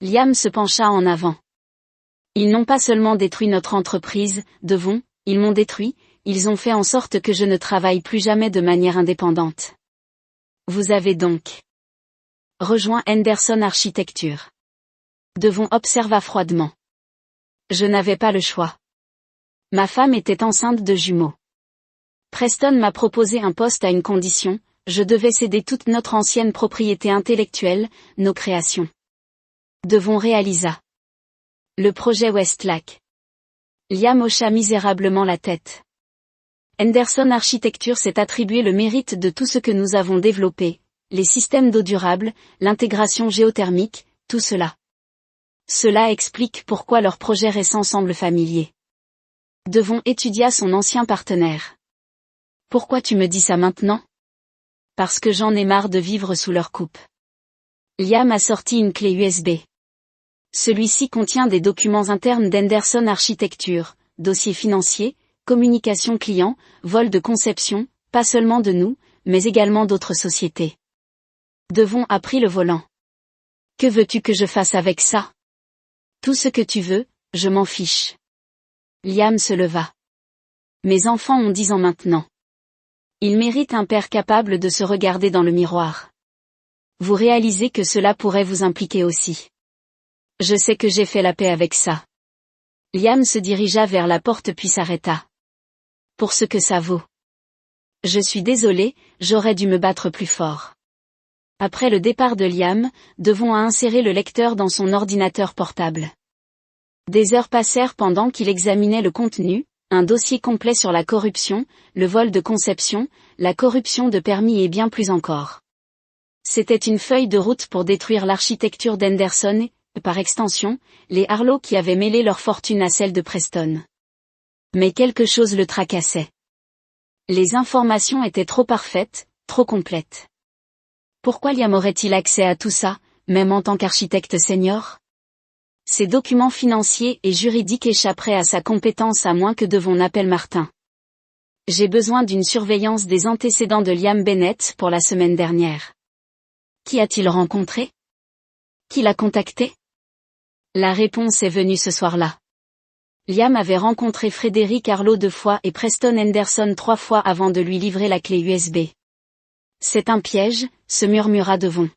Liam se pencha en avant. « Ils n'ont pas seulement détruit notre entreprise, Devon, ils m'ont détruit, ils ont fait en sorte que je ne travaille plus jamais de manière indépendante. » Vous avez donc rejoint Henderson Architecture. Devon observa froidement. Je n'avais pas le choix. Ma femme était enceinte de jumeaux. Preston m'a proposé un poste à une condition, je devais céder toute notre ancienne propriété intellectuelle, nos créations. Devon réalisa. Le projet Westlake. Liam hocha misérablement la tête. Henderson Architecture s'est attribué le mérite de tout ce que nous avons développé, les systèmes d'eau durable, l'intégration géothermique, tout cela. Cela explique pourquoi leur projet récent semble familier. Devon étudia son ancien partenaire. Pourquoi tu me dis ça maintenant ? Parce que j'en ai marre de vivre sous leur coupe. Liam a sorti une clé USB. Celui-ci contient des documents internes d'Henderson Architecture, dossiers financiers, communication client, vol de conception, pas seulement de nous, mais également d'autres sociétés. Devon a pris le volant. Que veux-tu que je fasse avec ça ? Tout ce que tu veux, je m'en fiche. Liam se leva. Mes enfants ont 10 ans maintenant. Ils méritent un père capable de se regarder dans le miroir. Vous réalisez que cela pourrait vous impliquer aussi. Je sais que j'ai fait la paix avec ça. Liam se dirigea vers la porte puis s'arrêta. Pour ce que ça vaut. Je suis désolé, j'aurais dû me battre plus fort. Après le départ de Liam, Devon a inséré le lecteur dans son ordinateur portable. Des heures passèrent pendant qu'il examinait le contenu, un dossier complet sur la corruption, le vol de conception, la corruption de permis et bien plus encore. C'était une feuille de route pour détruire l'architecture d'Henderson et, par extension, les Harlow qui avaient mêlé leur fortune à celle de Preston. Mais quelque chose le tracassait. Les informations étaient trop parfaites, trop complètes. Pourquoi Liam aurait-il accès à tout ça, même en tant qu'architecte senior ? Ces documents financiers et juridiques échapperaient à sa compétence à moins que Devon n'appelle Martin. J'ai besoin d'une surveillance des antécédents de Liam Bennett pour la semaine dernière. Qui a-t-il rencontré ? Qui l'a contacté ? La réponse est venue ce soir-là. Liam avait rencontré Frédéric Harlow 2 fois et Preston Henderson 3 fois avant de lui livrer la clé USB. C'est un piège, se murmura Devon.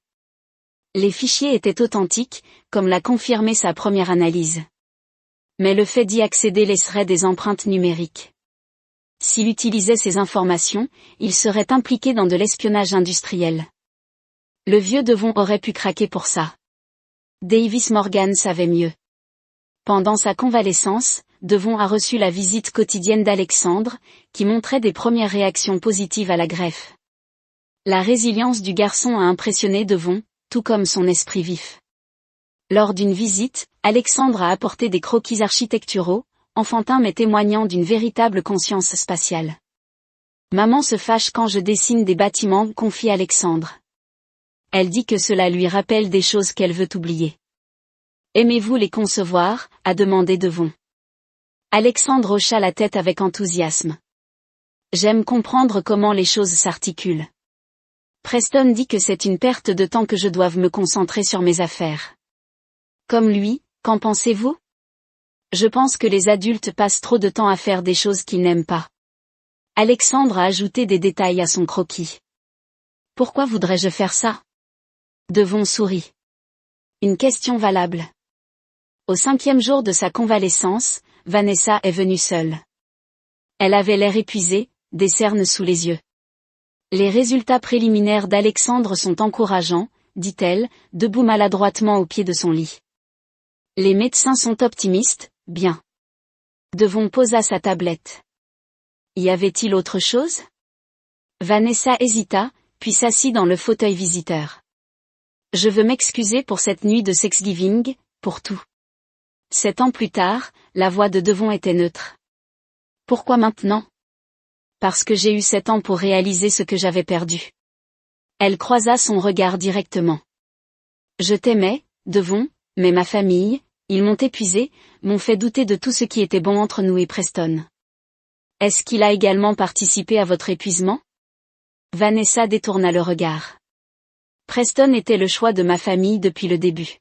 Les fichiers étaient authentiques, comme l'a confirmé sa première analyse. Mais le fait d'y accéder laisserait des empreintes numériques. S'il utilisait ces informations, il serait impliqué dans de l'espionnage industriel. Le vieux Devon aurait pu craquer pour ça. Davis Morgan savait mieux. Pendant sa convalescence, Devon a reçu la visite quotidienne d'Alexandre, qui montrait des premières réactions positives à la greffe. La résilience du garçon a impressionné Devon, tout comme son esprit vif. Lors d'une visite, Alexandre a apporté des croquis architecturaux, enfantins mais témoignant d'une véritable conscience spatiale. Maman se fâche quand je dessine des bâtiments, confie Alexandre. Elle dit que cela lui rappelle des choses qu'elle veut oublier. Aimez-vous les concevoir ? A demandé Devon. Alexandre hocha la tête avec enthousiasme. J'aime comprendre comment les choses s'articulent. Preston dit que c'est une perte de temps que je doive me concentrer sur mes affaires. Comme lui, qu'en pensez-vous ? Je pense que les adultes passent trop de temps à faire des choses qu'ils n'aiment pas. Alexandre a ajouté des détails à son croquis. Pourquoi voudrais-je faire ça ? Devon sourit. Une question valable. Au 5e jour de sa convalescence, Vanessa est venue seule. Elle avait l'air épuisée, des cernes sous les yeux. Les résultats préliminaires d'Alexandre sont encourageants, dit-elle, debout maladroitement au pied de son lit. Les médecins sont optimistes, bien. Devon posa sa tablette. Y avait-il autre chose ? Vanessa hésita, puis s'assit dans le fauteuil visiteur. Je veux m'excuser pour cette nuit de Thanksgiving, pour tout. 7 ans plus tard, la voix de Devon était neutre. Pourquoi maintenant? Parce que j'ai eu 7 ans pour réaliser ce que j'avais perdu. Elle croisa son regard directement. Je t'aimais, Devon, mais ma famille, ils m'ont épuisé, m'ont fait douter de tout ce qui était bon entre nous et Preston. Est-ce qu'il a également participé à votre épuisement? Vanessa détourna le regard. Preston était le choix de ma famille depuis le début.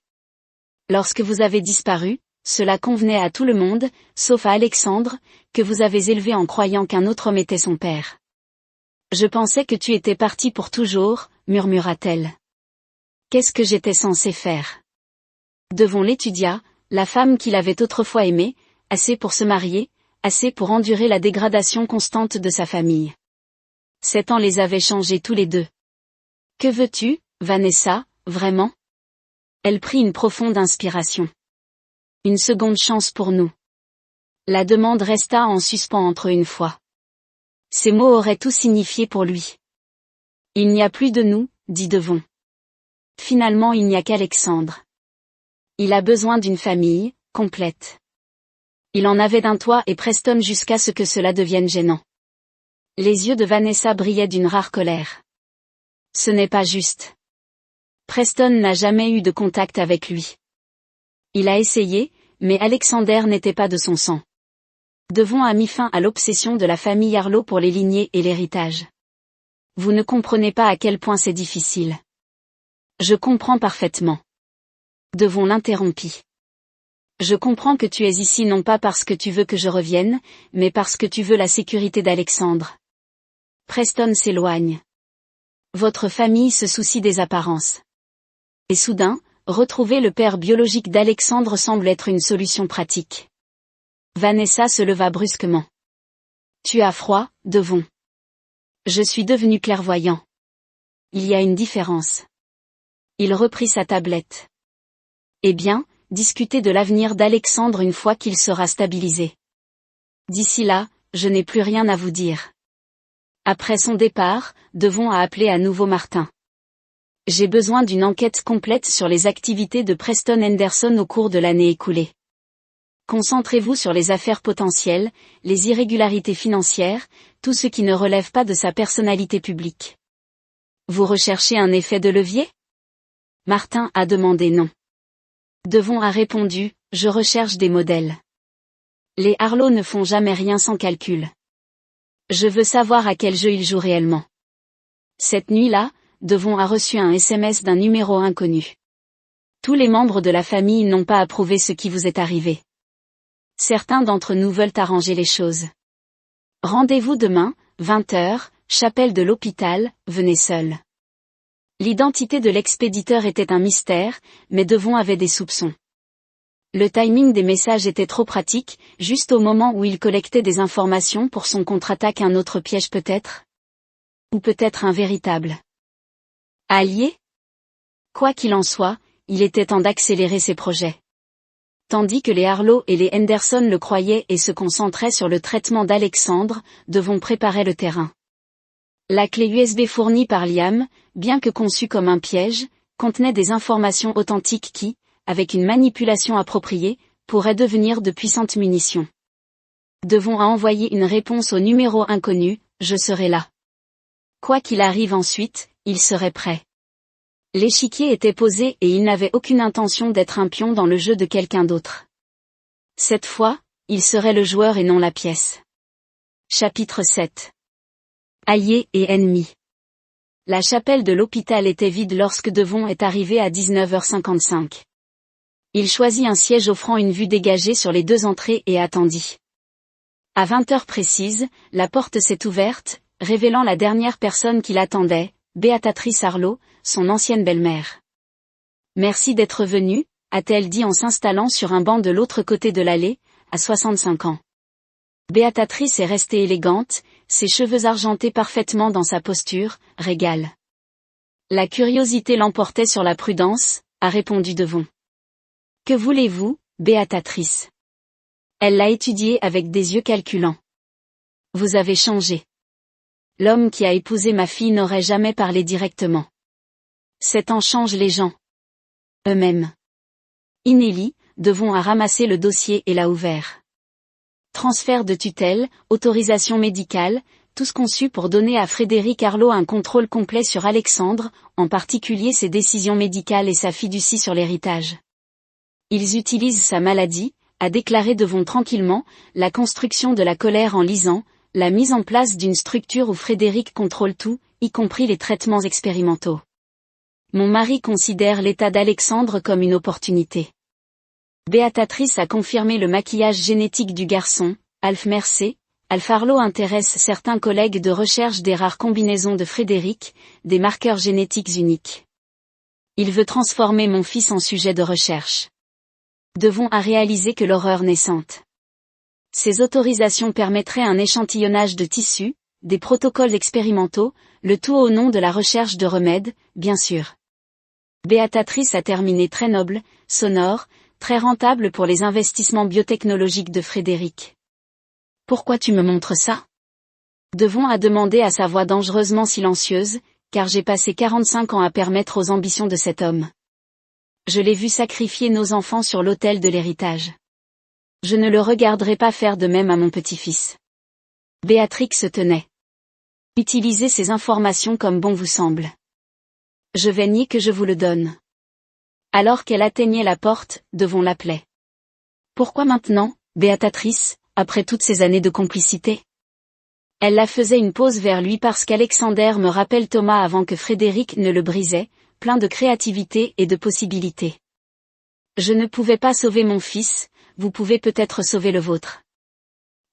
Lorsque vous avez disparu, cela convenait à tout le monde, sauf à Alexandre, que vous avez élevé en croyant qu'un autre homme était son père. Je pensais que tu étais parti pour toujours, murmura-t-elle. Qu'est-ce que j'étais censé faire? Devon l'étudia, la femme qu'il avait autrefois aimée, assez pour se marier, assez pour endurer la dégradation constante de sa famille. 7 ans les avaient changés tous les deux. Que veux-tu, Vanessa, vraiment? Elle prit une profonde inspiration. Une seconde chance pour nous. La demande resta en suspens entre une fois. Ces mots auraient tout signifié pour lui. Il n'y a plus de nous, dit Devon. Finalement il n'y a qu'Alexandre. Il a besoin d'une famille, complète. Il en avait d'un toit et Preston jusqu'à ce que cela devienne gênant. Les yeux de Vanessa brillaient d'une rare colère. Ce n'est pas juste. Preston n'a jamais eu de contact avec lui. Il a essayé, mais Alexander n'était pas de son sang. Devon a mis fin à l'obsession de la famille Harlow pour les lignées et l'héritage. Vous ne comprenez pas à quel point c'est difficile. Je comprends parfaitement. Devon l'interrompit. Je comprends que tu es ici non pas parce que tu veux que je revienne, mais parce que tu veux la sécurité d'Alexandre. Preston s'éloigne. Votre famille se soucie des apparences. Et soudain, retrouver le père biologique d'Alexandre semble être une solution pratique. Vanessa se leva brusquement. Tu as froid, Devon. Je suis devenu clairvoyant. Il y a une différence. Il reprit sa tablette. Eh bien, discutez de l'avenir d'Alexandre une fois qu'il sera stabilisé. D'ici là, je n'ai plus rien à vous dire. Après son départ, Devon a appelé à nouveau Martin. J'ai besoin d'une enquête complète sur les activités de Preston Henderson au cours de l'année écoulée. Concentrez-vous sur les affaires potentielles, les irrégularités financières, tout ce qui ne relève pas de sa personnalité publique. Vous recherchez un effet de levier? Martin a demandé non. Devon a répondu, je recherche des modèles. Les Harlow ne font jamais rien sans calcul. Je veux savoir à quel jeu ils jouent réellement. Cette nuit-là, Devon a reçu un SMS d'un numéro inconnu. Tous les membres de la famille n'ont pas approuvé ce qui vous est arrivé. Certains d'entre nous veulent arranger les choses. Rendez-vous demain, 20h, chapelle de l'hôpital, venez seul. L'identité de l'expéditeur était un mystère, mais Devon avait des soupçons. Le timing des messages était trop pratique, juste au moment où il collectait des informations pour son contre-attaque, un autre piège peut-être? Ou peut-être un véritable allié? Quoi qu'il en soit, il était temps d'accélérer ses projets. Tandis que les Harlow et les Henderson le croyaient et se concentraient sur le traitement d'Alexandre, Devon préparait le terrain. La clé USB fournie par Liam, bien que conçue comme un piège, contenait des informations authentiques qui, avec une manipulation appropriée, pourraient devenir de puissantes munitions. Devon a envoyé une réponse au numéro inconnu, je serai là. Quoi qu'il arrive ensuite, il serait prêt. L'échiquier était posé et il n'avait aucune intention d'être un pion dans le jeu de quelqu'un d'autre. Cette fois, il serait le joueur et non la pièce. Chapitre 7. Alliés et ennemis. La chapelle de l'hôpital était vide lorsque Devon est arrivé à 19h55. Il choisit un siège offrant une vue dégagée sur les 2 entrées et attendit. À 20h précises, la porte s'est ouverte, révélant la dernière personne qui l'attendait, Béatrice Harlow, son ancienne belle-mère. Merci d'être venue, a-t-elle dit en s'installant sur un banc de l'autre côté de l'allée, à 65 ans. Béatrice est restée élégante, ses cheveux argentés parfaitement dans sa posture, régale. La curiosité l'emportait sur la prudence, a répondu Devon. Que voulez-vous, Béatrice? Elle l'a étudié avec des yeux calculants. Vous avez changé. L'homme qui a épousé ma fille n'aurait jamais parlé directement. Cet temps change les gens eux-mêmes. Inélie, Devon a ramassé le dossier et l'a ouvert. Transfert de tutelle, autorisation médicale, tous conçus pour donner à Frédéric Arlot un contrôle complet sur Alexandre, en particulier ses décisions médicales et sa fiducie sur l'héritage. Ils utilisent sa maladie, a déclaré Devon tranquillement, la construction de la colère en lisant, la mise en place d'une structure où Frédéric contrôle tout, y compris les traitements expérimentaux. Mon mari considère l'état d'Alexandre comme une opportunité. Béatatrice a confirmé le maquillage génétique du garçon, Alf Mercé. Alf Arlot intéresse certains collègues de recherche des rares combinaisons de Frédéric, des marqueurs génétiques uniques. Il veut transformer mon fils en sujet de recherche. Devon a réalisé que l'horreur naissante. Ces autorisations permettraient un échantillonnage de tissus, des protocoles expérimentaux, le tout au nom de la recherche de remèdes, bien sûr. Béatatrice a terminé très noble, sonore, très rentable pour les investissements biotechnologiques de Frédéric. Pourquoi tu me montres ça? Devon a demandé à sa voix dangereusement silencieuse, car j'ai passé 45 ans à permettre aux ambitions de cet homme. Je l'ai vu sacrifier nos enfants sur l'autel de l'héritage. Je ne le regarderai pas faire de même à mon petit-fils. Béatrix se tenait. Utilisez ces informations comme bon vous semble. Je vais nier que je vous le donne. Alors qu'elle atteignait la porte, Devon l'appelait. Pourquoi maintenant, Béatatrice, après toutes ces années de complicité? Elle la faisait une pause vers lui parce qu'Alexander me rappelle Thomas avant que Frédéric ne le brisait, plein de créativité et de possibilités. Je ne pouvais pas sauver mon fils, vous pouvez peut-être sauver le vôtre.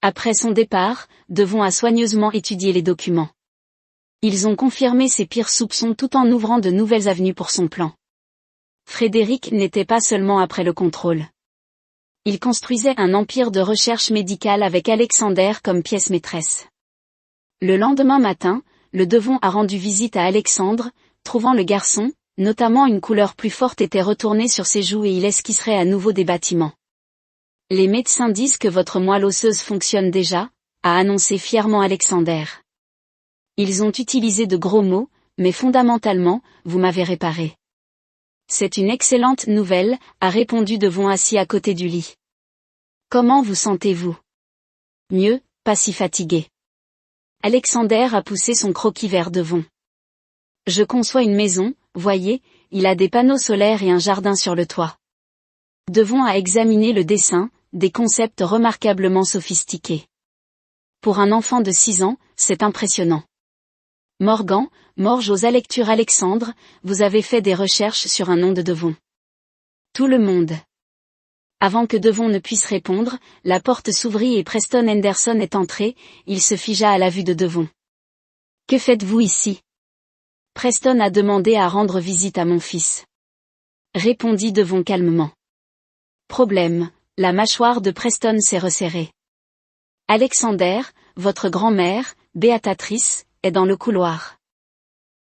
Après son départ, Devon a soigneusement étudié les documents. Ils ont confirmé ses pires soupçons tout en ouvrant de nouvelles avenues pour son plan. Frédéric n'était pas seulement après le contrôle. Il construisait un empire de recherche médicale avec Alexander comme pièce maîtresse. Le lendemain matin, le Devon a rendu visite à Alexandre, trouvant le garçon, notamment une couleur plus forte était retournée sur ses joues et il esquisserait à nouveau des bâtiments. Les médecins disent que votre moelle osseuse fonctionne déjà, a annoncé fièrement Alexander. Ils ont utilisé de gros mots, mais fondamentalement, vous m'avez réparé. C'est une excellente nouvelle, a répondu Devon assis à côté du lit. Comment vous sentez-vous? Mieux, pas si fatigué. Alexander a poussé son croquis vers Devon. Je conçois une maison, voyez, il a des panneaux solaires et un jardin sur le toit. Devon a examiné le dessin, des concepts remarquablement sophistiqués. Pour un enfant de 6 ans, c'est impressionnant. Morgan, Morjosa lecture Alexandre, vous avez fait des recherches sur un nom de Devon. Tout le monde. Avant que Devon ne puisse répondre, la porte s'ouvrit et Preston Henderson est entré, il se figea à la vue de Devon. Que faites-vous ici? Preston a demandé à rendre visite à mon fils. Répondit Devon calmement. Problème, la mâchoire de Preston s'est resserrée. Alexander, votre grand-mère, Béatatrice, est dans le couloir.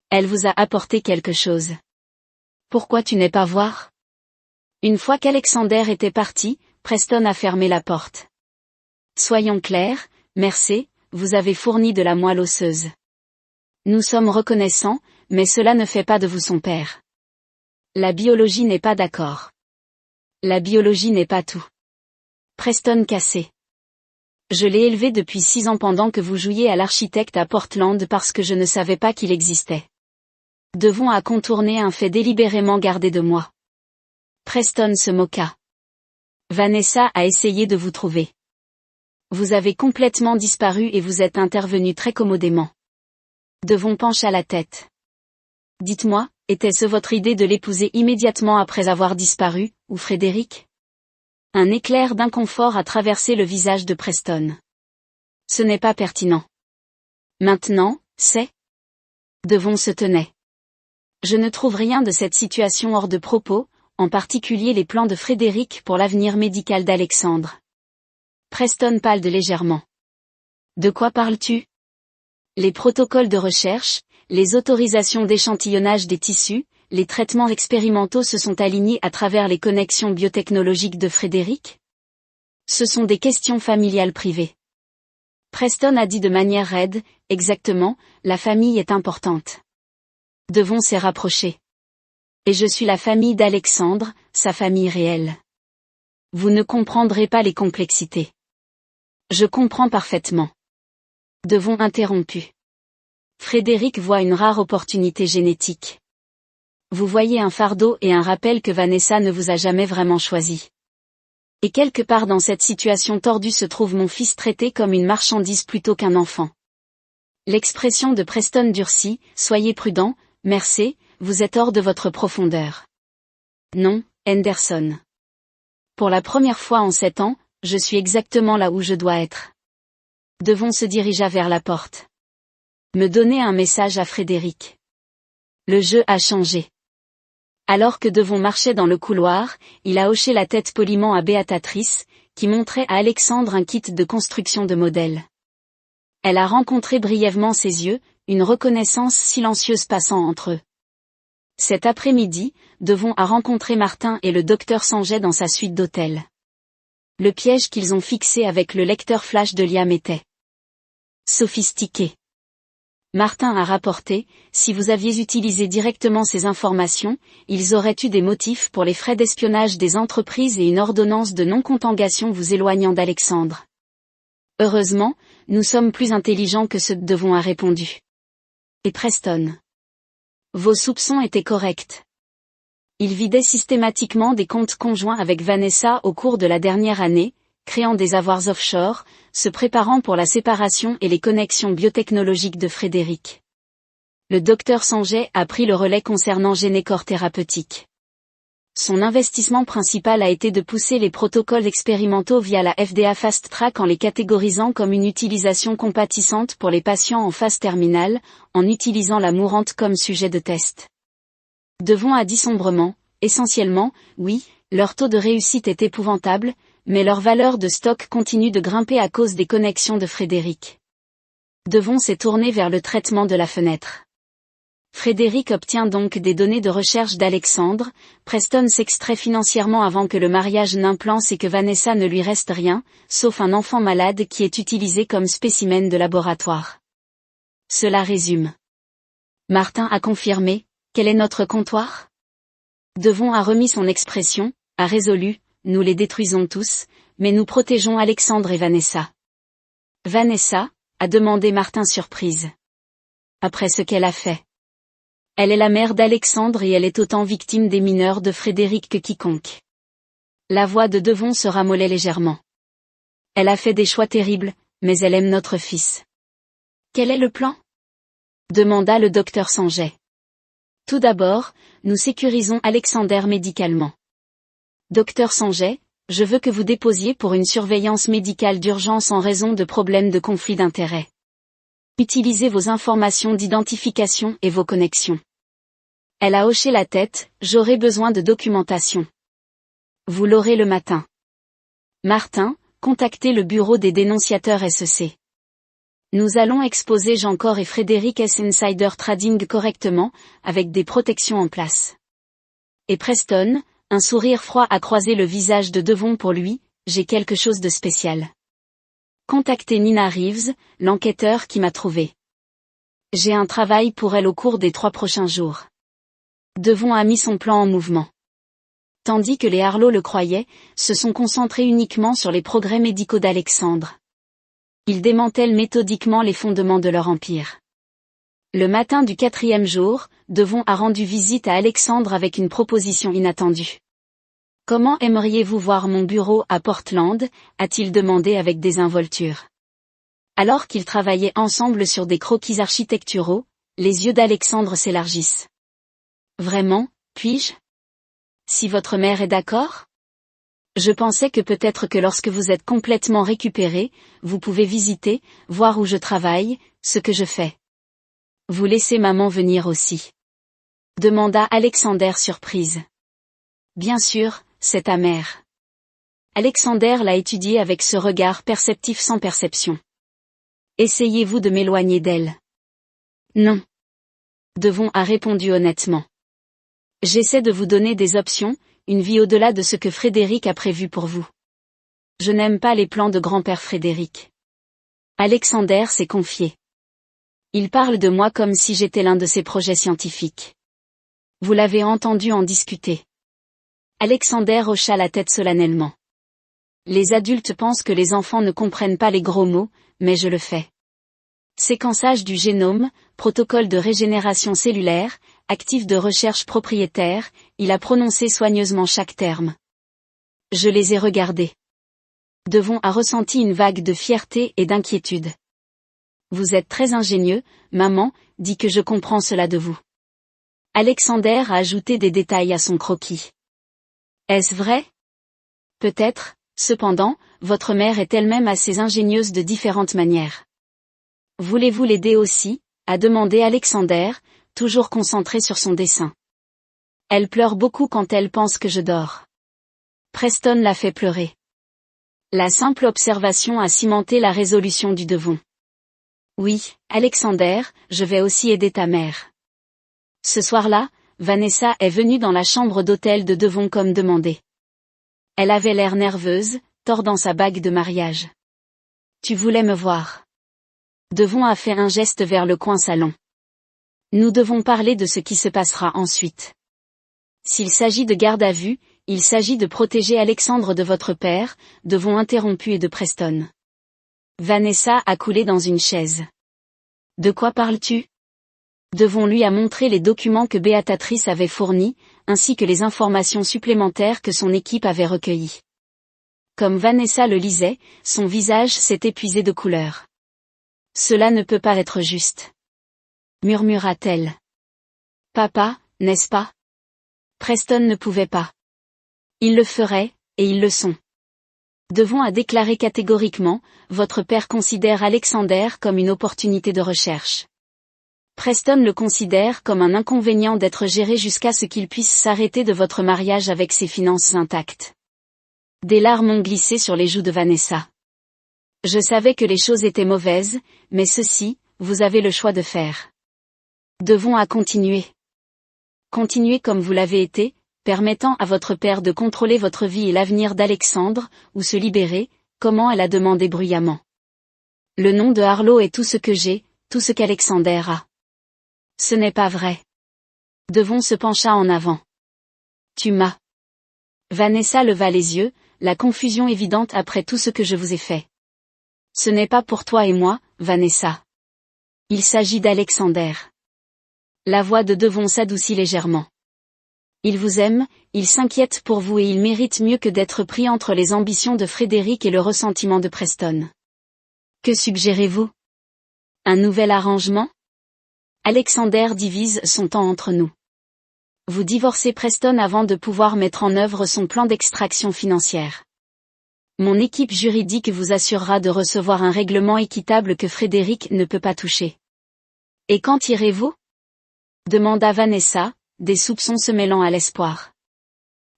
Elle vous a apporté quelque chose. Pourquoi tu n'es pas voir? Une fois qu'Alexander était parti, Preston a fermé la porte. Soyons clairs, Mercé, vous avez fourni de la moelle osseuse. Nous sommes reconnaissants, mais cela ne fait pas de vous son père. La biologie n'est pas d'accord. La biologie n'est pas tout. Preston cassé. Je l'ai élevé depuis 6 ans pendant que vous jouiez à l'architecte à Portland parce que je ne savais pas qu'il existait. Devon a contourné un fait délibérément gardé de moi. Preston se moqua. Vanessa a essayé de vous trouver. Vous avez complètement disparu et vous êtes intervenu très commodément. Devon pencha la tête. Dites-moi, était-ce votre idée de l'épouser immédiatement après avoir disparu, ou Frédéric? Un éclair d'inconfort a traversé le visage de Preston. Ce n'est pas pertinent. Maintenant, c'est? Devon se tenait. Je ne trouve rien de cette situation hors de propos, en particulier les plans de Frédéric pour l'avenir médical d'Alexandre. Preston pâle légèrement. De quoi parles-tu? Les protocoles de recherche, les autorisations d'échantillonnage des tissus, les traitements expérimentaux se sont alignés à travers les connexions biotechnologiques de Frédéric? Ce sont des questions familiales privées. Preston a dit de manière raide, exactement, la famille est importante. Devon s'est rapproché. Et je suis la famille d'Alexandre, sa famille réelle. Vous ne comprendrez pas les complexités. Je comprends parfaitement. Devon interrompu. Frédéric voit une rare opportunité génétique. Vous voyez un fardeau et un rappel que Vanessa ne vous a jamais vraiment choisi. Et quelque part dans cette situation tordue se trouve mon fils traité comme une marchandise plutôt qu'un enfant. L'expression de Preston durcit, soyez prudent, Mercé, vous êtes hors de votre profondeur. Non, Henderson. Pour la première fois en 7 ans, je suis exactement là où je dois être. Devon se dirigea vers la porte. Me donner un message à Frédéric. Le jeu a changé. Alors que Devon marchait dans le couloir, il a hoché la tête poliment à Béatatrice, qui montrait à Alexandre un kit de construction de modèles. Elle a rencontré brièvement ses yeux, une reconnaissance silencieuse passant entre eux. Cet après-midi, Devon a rencontré Martin et le docteur Sanjay dans sa suite d'hôtel. Le piège qu'ils ont fixé avec le lecteur flash de Liam était sophistiqué. Martin a rapporté, si vous aviez utilisé directement ces informations, ils auraient eu des motifs pour les frais d'espionnage des entreprises et une ordonnance de non-contagion vous éloignant d'Alexandre. Heureusement, nous sommes plus intelligents que ceux de Devon a répondu. Et Preston. Vos soupçons étaient corrects. Il vidait systématiquement des comptes conjoints avec Vanessa au cours de la dernière année, créant des avoirs offshore, se préparant pour la séparation et les connexions biotechnologiques de Frédéric. Le docteur Sanjay a pris le relais concernant Génécor Thérapeutique. Son investissement principal a été de pousser les protocoles expérimentaux via la FDA Fast Track en les catégorisant comme une utilisation compatissante pour les patients en phase terminale, en utilisant la mourante comme sujet de test. Devon a dit sombrement, essentiellement, oui, leur taux de réussite est épouvantable, mais leur valeur de stock continue de grimper à cause des connexions de Frédéric. Devon s'est tourné vers le traitement de la fenêtre. Frédéric obtient donc des données de recherche d'Alexandre, Preston s'extrait financièrement avant que le mariage n'implance et que Vanessa ne lui reste rien, sauf un enfant malade qui est utilisé comme spécimen de laboratoire. Cela résume. Martin a confirmé, quel est notre comptoir ? Devon a remis son expression, a résolu, nous les détruisons tous, mais nous protégeons Alexandre et Vanessa. Vanessa, a demandé Martin surprise. Après ce qu'elle a fait. Elle est la mère d'Alexandre et elle est autant victime des mineurs de Frédéric que quiconque. La voix de Devon se ramollait légèrement. Elle a fait des choix terribles, mais elle aime notre fils. Quel est le plan ? Demanda le docteur Sanjay. Tout d'abord, nous sécurisons Alexander médicalement. Docteur Sanjay, je veux que vous déposiez pour une surveillance médicale d'urgence en raison de problèmes de conflit d'intérêts. Utilisez vos informations d'identification et vos connexions. Elle a hoché la tête, j'aurai besoin de documentation. Vous l'aurez le matin. Martin, contactez le bureau des dénonciateurs SEC. Nous allons exposer Jean-Cor et Frédéric S. Insider Trading correctement, avec des protections en place. Et Preston, un sourire froid a croisé le visage de Devon pour lui, j'ai quelque chose de spécial. Contactez Nina Reeves, l'enquêteur qui m'a trouvé. J'ai un travail pour elle au cours des 3 prochains jours. Devon a mis son plan en mouvement. Tandis que les Harlow le croyaient, se sont concentrés uniquement sur les progrès médicaux d'Alexandre. Ils démantèlent méthodiquement les fondements de leur empire. Le matin du 4e jour, Devon a rendu visite à Alexandre avec une proposition inattendue. « Comment aimeriez-vous voir mon bureau à Portland ?» a-t-il demandé avec désinvolture. Alors qu'ils travaillaient ensemble sur des croquis architecturaux, les yeux d'Alexandre s'élargissent. « Vraiment, puis-je ? Si votre mère est d'accord ? Je pensais que peut-être que lorsque vous êtes complètement récupéré, vous pouvez visiter, voir où je travaille, ce que je fais. Vous laissez maman venir aussi ? Demanda Alexander surprise. Bien sûr, c'est ta mère. Alexander l'a étudié avec ce regard perceptif sans perception. Essayez-vous de m'éloigner d'elle ? Non. Devon a répondu honnêtement. J'essaie de vous donner des options, une vie au-delà de ce que Frédéric a prévu pour vous. Je n'aime pas les plans de grand-père Frédéric. Alexander s'est confié. Il parle de moi comme si j'étais l'un de ses projets scientifiques. Vous l'avez entendu en discuter. Alexander hocha la tête solennellement. Les adultes pensent que les enfants ne comprennent pas les gros mots, mais je le fais. Séquençage du génome, protocole de régénération cellulaire, actif de recherche propriétaire, il a prononcé soigneusement chaque terme. Je les ai regardés. Devon a ressenti une vague de fierté et d'inquiétude. Vous êtes très ingénieux, maman, dit que je comprends cela de vous. Alexander a ajouté des détails à son croquis. Est-ce vrai? Peut-être, cependant, votre mère est elle-même assez ingénieuse de différentes manières. Voulez-vous l'aider aussi? A demandé Alexander, toujours concentré sur son dessin. Elle pleure beaucoup quand elle pense que je dors. Preston l'a fait pleurer. La simple observation a cimenté la résolution du Devon. Oui, Alexander, je vais aussi aider ta mère. Ce soir-là, Vanessa est venue dans la chambre d'hôtel de Devon comme demandé. Elle avait l'air nerveuse, tordant sa bague de mariage. Tu voulais me voir. Devon a fait un geste vers le coin salon. Nous devons parler de ce qui se passera ensuite. S'il s'agit de garde à vue, il s'agit de protéger Alexandre de votre père, Devon interrompu et de Preston. Vanessa a coulé dans une chaise. De quoi parles-tu? Devon lui a montré les documents que Béatatrice avait fournis, ainsi que les informations supplémentaires que son équipe avait recueillies. Comme Vanessa le lisait, son visage s'est épuisé de couleur. Cela ne peut pas être juste. Murmura-t-elle. Papa, n'est-ce pas? Preston ne pouvait pas. Ils le feraient, et ils le sont. Devon a déclaré catégoriquement, votre père considère Alexander comme une opportunité de recherche. Preston le considère comme un inconvénient d'être géré jusqu'à ce qu'il puisse s'arrêter de votre mariage avec ses finances intactes. Des larmes ont glissé sur les joues de Vanessa. Je savais que les choses étaient mauvaises, mais ceci, vous avez le choix de faire. Devons à continuer. Continuez comme vous l'avez été, permettant à votre père de contrôler votre vie et l'avenir d'Alexandre, ou se libérer, comment elle a demandé bruyamment. Le nom de Harlow est tout ce que j'ai, tout ce qu'Alexander a. Ce n'est pas vrai. Devon se pencha en avant. Tu m'as. Vanessa leva les yeux, la confusion évidente après tout ce que je vous ai fait. Ce n'est pas pour toi et moi, Vanessa. Il s'agit d'Alexander. La voix de Devon s'adoucit légèrement. Il vous aime, il s'inquiète pour vous et il mérite mieux que d'être pris entre les ambitions de Frédéric et le ressentiment de Preston. Que suggérez-vous? Un nouvel arrangement? Alexander divise son temps entre nous. Vous divorcez Preston avant de pouvoir mettre en œuvre son plan d'extraction financière. Mon équipe juridique vous assurera de recevoir un règlement équitable que Frédéric ne peut pas toucher. Et quand irez-vous? Demanda Vanessa, des soupçons se mêlant à l'espoir.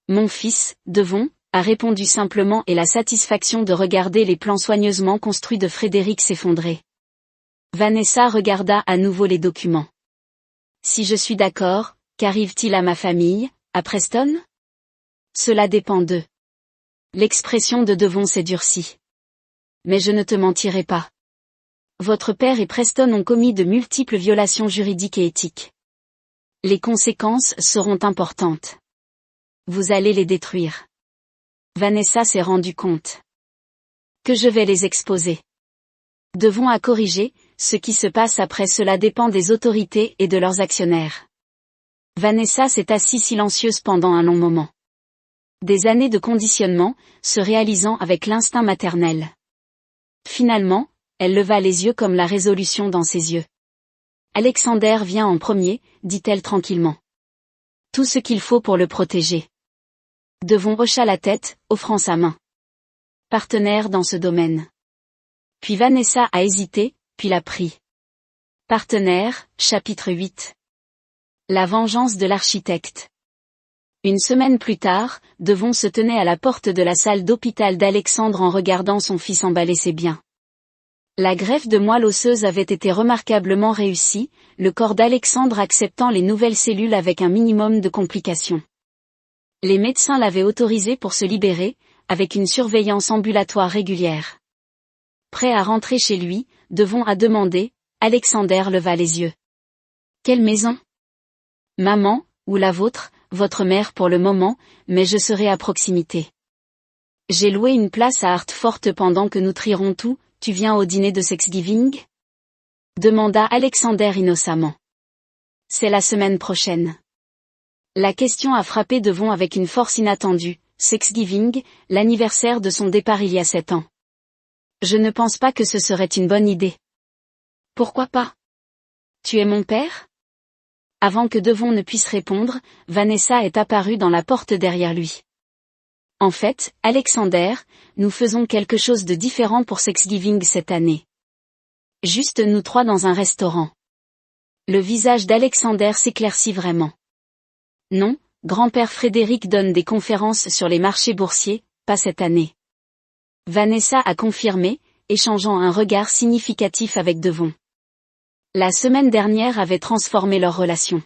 Mon fils, Devon, a répondu simplement et la satisfaction de regarder les plans soigneusement construits de Frédéric s'effondrer. Vanessa regarda à nouveau les documents. Si je suis d'accord, qu'arrive-t-il à ma famille, à Preston? Cela dépend d'eux. L'expression de Devon s'est durcie. Mais je ne te mentirai pas. Votre père et Preston ont commis de multiples violations juridiques et éthiques. Les conséquences seront importantes. Vous allez les détruire. Vanessa s'est rendu compte. Que je vais les exposer. Devons à corriger, ce qui se passe après cela dépend des autorités et de leurs actionnaires. Vanessa s'est assise silencieuse pendant un long moment. Des années de conditionnement, se réalisant avec l'instinct maternel. Finalement, elle leva les yeux comme la résolution dans ses yeux. Alexander vient en premier, dit-elle tranquillement. Tout ce qu'il faut pour le protéger. Devon hocha la tête, offrant sa main. Partenaire dans ce domaine. Puis Vanessa a hésité, puis l'a pris. Partenaire, chapitre 8. La vengeance de l'architecte. Une semaine plus tard, Devon se tenait à la porte de la salle d'hôpital d'Alexandre en regardant son fils emballer ses biens. La greffe de moelle osseuse avait été remarquablement réussie, le corps d'Alexandre acceptant les nouvelles cellules avec un minimum de complications. Les médecins l'avaient autorisé pour se libérer, avec une surveillance ambulatoire régulière. Prêt à rentrer chez lui, Devon a demandé. Alexander leva les yeux. Quelle maison? Maman, ou la vôtre, votre mère pour le moment, mais je serai à proximité. J'ai loué une place à Hartford pendant que nous trierons tout, tu viens au dîner de Thanksgiving? Demanda Alexander innocemment. C'est la semaine prochaine. La question a frappé Devon avec une force inattendue. Thanksgiving, l'anniversaire de son départ il y a 7 ans. Je ne pense pas que ce serait une bonne idée. Pourquoi pas? Tu es mon père? Avant que Devon ne puisse répondre, Vanessa est apparue dans la porte derrière lui. En fait, Alexander, nous faisons quelque chose de différent pour Thanksgiving cette année. Juste nous 3 dans un restaurant. Le visage d'Alexander s'éclaircit vraiment. Non, grand-père Frédéric donne des conférences sur les marchés boursiers, pas cette année. Vanessa a confirmé, échangeant un regard significatif avec Devon. La semaine dernière avait transformé leur relation.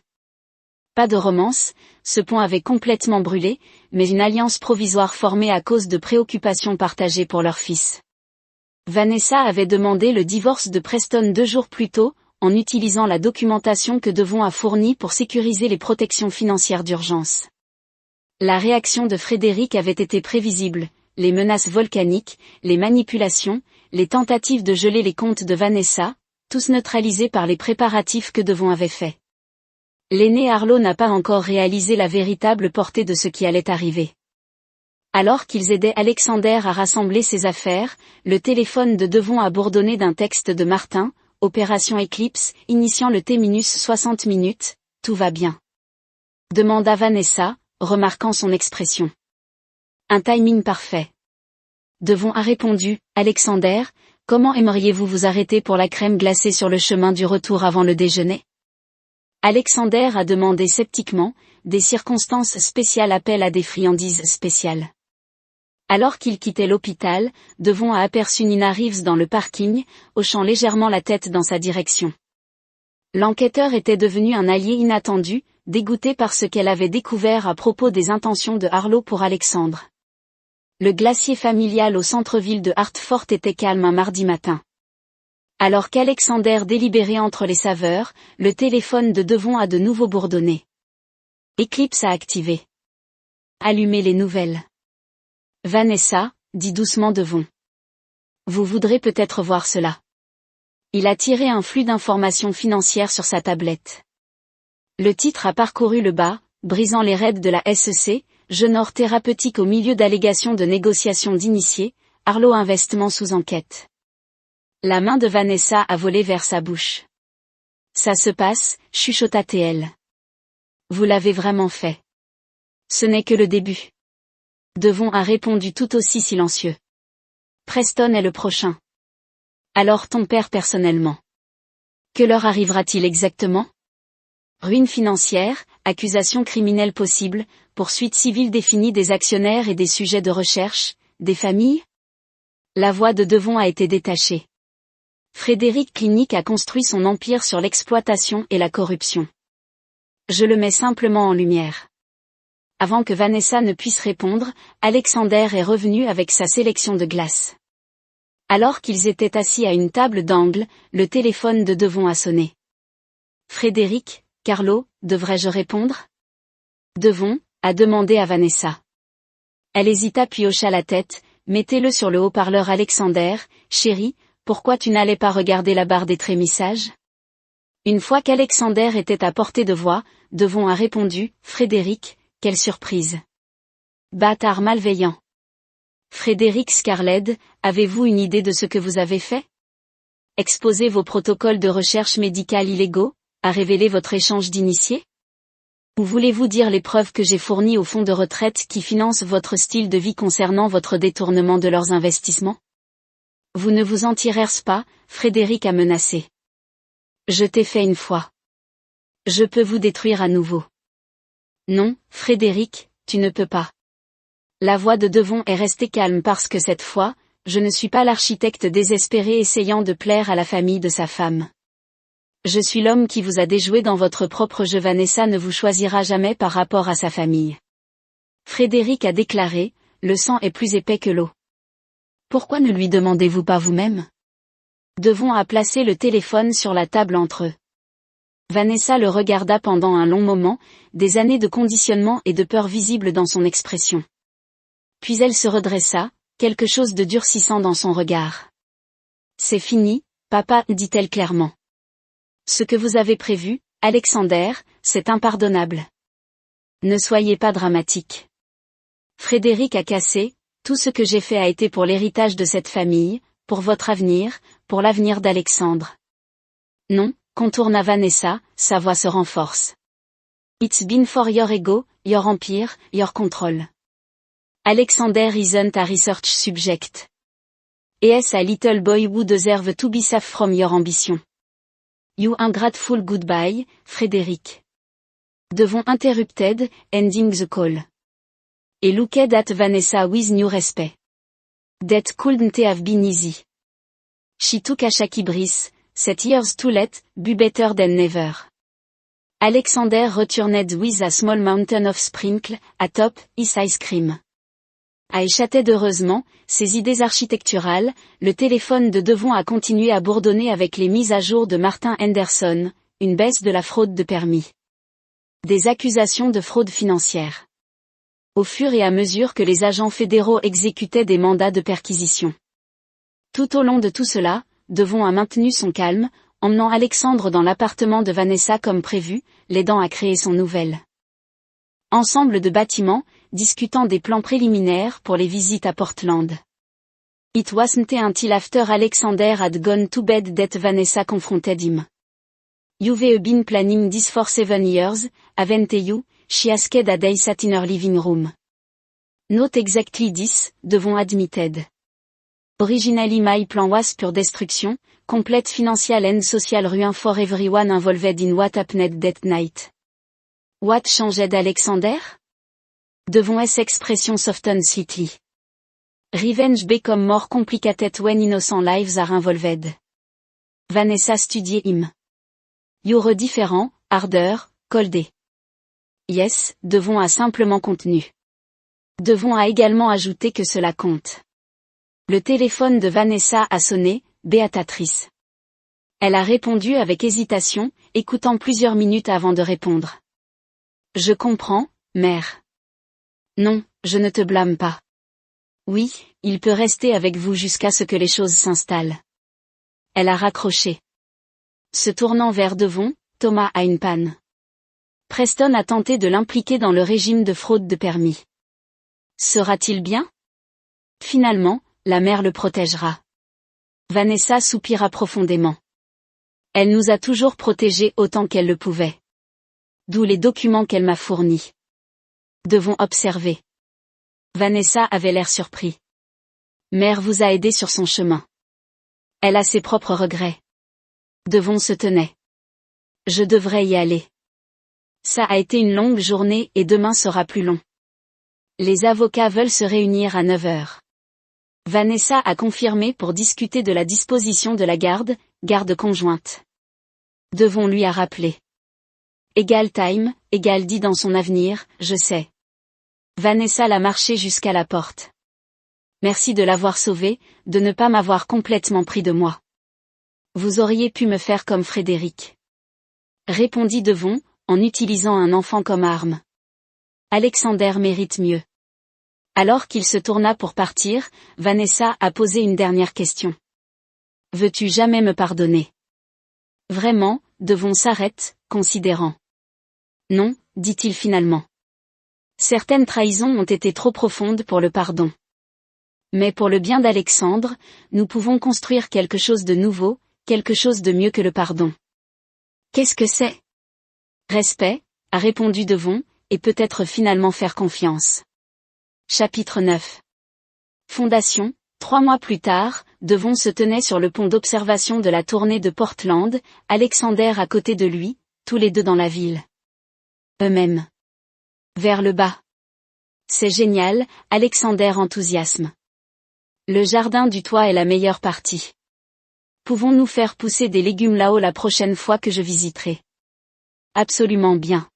Pas de romance, ce pont avait complètement brûlé, mais une alliance provisoire formée à cause de préoccupations partagées pour leur fils. Vanessa avait demandé le divorce de Preston 2 jours plus tôt, en utilisant la documentation que Devon a fournie pour sécuriser les protections financières d'urgence. La réaction de Frédéric avait été prévisible, les menaces volcaniques, les manipulations, les tentatives de geler les comptes de Vanessa, tous neutralisés par les préparatifs que Devon avait faits. L'aîné Arlo n'a pas encore réalisé la véritable portée de ce qui allait arriver. Alors qu'ils aidaient Alexander à rassembler ses affaires, le téléphone de Devon a bourdonné d'un texte de Martin, Opération Eclipse, initiant le T-60 minutes, tout va bien. Demanda Vanessa, remarquant son expression. Un timing parfait. Devon a répondu, Alexander, comment aimeriez-vous vous arrêter pour la crème glacée sur le chemin du retour avant le déjeuner? Alexander a demandé sceptiquement, des circonstances spéciales appellent à des friandises spéciales. Alors qu'il quittait l'hôpital, Devon a aperçu Nina Reeves dans le parking, hochant légèrement la tête dans sa direction. L'enquêteur était devenu un allié inattendu, dégoûté par ce qu'elle avait découvert à propos des intentions de Arlo pour Alexandre. Le glacier familial au centre-ville de Hartford était calme un mardi matin. Alors qu'Alexander délibérait entre les saveurs, le téléphone de Devon a de nouveau bourdonné. Eclipse a activé. Allumez les nouvelles. Vanessa, dit doucement Devon. Vous voudrez peut-être voir cela. Il a tiré un flux d'informations financières sur sa tablette. Le titre a parcouru le bas, brisant les raids de la SEC, genre thérapeutique au milieu d'allégations de négociations d'initiés, Arlo Investissement sous enquête. La main de Vanessa a volé vers sa bouche. Ça se passe, chuchota-t-elle. Vous l'avez vraiment fait. Ce n'est que le début. Devon a répondu tout aussi silencieux. Preston est le prochain. Alors ton père personnellement. Que leur arrivera-t-il exactement? Ruine financière, accusation criminelle possible, poursuite civile définie des actionnaires et des sujets de recherche, des familles? La voix de Devon a été détachée. Frédéric Clinique a construit son empire sur l'exploitation et la corruption. Je le mets simplement en lumière. Avant que Vanessa ne puisse répondre, Alexander est revenu avec sa sélection de glace. Alors qu'ils étaient assis à une table d'angle, le téléphone de Devon a sonné. Frédéric, Carlo, devrais-je répondre? Devon, a demandé à Vanessa. Elle hésita puis hocha la tête, mettez-le sur le haut-parleur Alexander, chérie, pourquoi tu n'allais pas regarder la barre des trémissages? Une fois qu'Alexander était à portée de voix, Devon a répondu, Frédéric, quelle surprise. Bâtard malveillant. Frédéric Scarlett, avez-vous une idée de ce que vous avez fait? Exposer vos protocoles de recherche médicale illégaux, à révéler votre échange d'initiés? Ou voulez-vous dire les preuves que j'ai fournies au fonds de retraite qui finance votre style de vie concernant votre détournement de leurs investissements? Vous ne vous en tirez pas, Frédéric a menacé. Je t'ai fait une fois. Je peux vous détruire à nouveau. Non, Frédéric, tu ne peux pas. La voix de Devon est restée calme parce que cette fois, je ne suis pas l'architecte désespéré essayant de plaire à la famille de sa femme. Je suis l'homme qui vous a déjoué dans votre propre jeu. Vanessa ne vous choisira jamais par rapport à sa famille. Frédéric a déclaré, le sang est plus épais que l'eau. Pourquoi ne lui demandez-vous pas vous-même? Devon a placé le téléphone sur la table entre eux. Vanessa le regarda pendant un long moment, des années de conditionnement et de peur visibles dans son expression. Puis elle se redressa, quelque chose de durcissant dans son regard. C'est fini, papa, dit-elle clairement. Ce que vous avez prévu, Alexander, c'est impardonnable. Ne soyez pas dramatique. Frédéric a cassé, tout ce que j'ai fait a été pour l'héritage de cette famille, pour votre avenir, pour l'avenir d'Alexandre. Non, contourna Vanessa, sa voix se renforce. It's been for your ego, your empire, your control. Alexander isn't a research subject. He a little boy who deserve to be safe from your ambition. You ungrateful goodbye, Frédéric. Devon interrupted, ending the call. Et looked at Vanessa with new respect. That couldn't have been easy. She took a shaky breath, 7 years too late, be better than never. Alexander returned with a small mountain of sprinkle, atop his ice cream. A échattait heureusement, ses idées architecturales, le téléphone de Devon a continué à bourdonner avec les mises à jour de Martin Henderson, une baisse de la fraude de permis. Des accusations de fraude financière. Au fur et à mesure que les agents fédéraux exécutaient des mandats de perquisition. Tout au long de tout cela, Devon a maintenu son calme, emmenant Alexandre dans l'appartement de Vanessa comme prévu, l'aidant à créer son nouvel ensemble de bâtiments, discutant des plans préliminaires pour les visites à Portland. It wasn't until after Alexander had gone to bed that Vanessa confronted him. You've been planning this for 7 years, haven't you? She asked a day sat in her living room. Not exactly this, Devon admitted. Originally my plan was pure destruction, complete financial and social ruin for everyone involved in what happened that night. What changed Alexander? Devon's expression softened slightly. Revenge become more complicated when innocent lives are involved. Vanessa studied him. You're différent, harder, colder. Yes, Devon a simplement contenu. Devon a également ajouté que cela compte. Le téléphone de Vanessa a sonné, béatatrice. Elle a répondu avec hésitation, écoutant plusieurs minutes avant de répondre. Je comprends, mère. Non, je ne te blâme pas. Oui, il peut rester avec vous jusqu'à ce que les choses s'installent. Elle a raccroché. Se tournant vers Devon, Thomas a une panne. Preston a tenté de l'impliquer dans le régime de fraude de permis. Sera-t-il bien? Finalement, la mère le protégera. Vanessa soupira profondément. Elle nous a toujours protégés autant qu'elle le pouvait. D'où les documents qu'elle m'a fournis. Devons observer. Vanessa avait l'air surpris. Mère vous a aidé sur son chemin. Elle a ses propres regrets. Devon se tenait. Je devrais y aller. Ça a été une longue journée et demain sera plus long. Les avocats veulent se réunir à 9 heures. Vanessa a confirmé pour discuter de la disposition de la garde conjointe. Devon lui a rappelé. Égal time, égal dit dans son avenir, je sais. Vanessa l'a marché jusqu'à la porte. Merci de l'avoir sauvé, de ne pas m'avoir complètement pris de moi. Vous auriez pu me faire comme Frédéric. Répondit Devon, en utilisant un enfant comme arme. Alexander mérite mieux. Alors qu'il se tourna pour partir, Vanessa a posé une dernière question. Veux-tu jamais me pardonner? Vraiment, Devon s'arrête, considérant. Non, dit-il finalement. Certaines trahisons ont été trop profondes pour le pardon. Mais pour le bien d'Alexandre, nous pouvons construire quelque chose de nouveau, quelque chose de mieux que le pardon. Qu'est-ce que c'est? Respect, a répondu Devon, et peut-être finalement faire confiance. Chapitre 9. Fondation. 3 mois plus tard, Devon se tenait sur le pont d'observation de la tournée de Portland, Alexander à côté de lui, tous les deux dans la ville. Eux-mêmes. Vers le bas. C'est génial, Alexander enthousiasme. Le jardin du toit est la meilleure partie. Pouvons-nous faire pousser des légumes là-haut la prochaine fois que je visiterai? Absolument bien.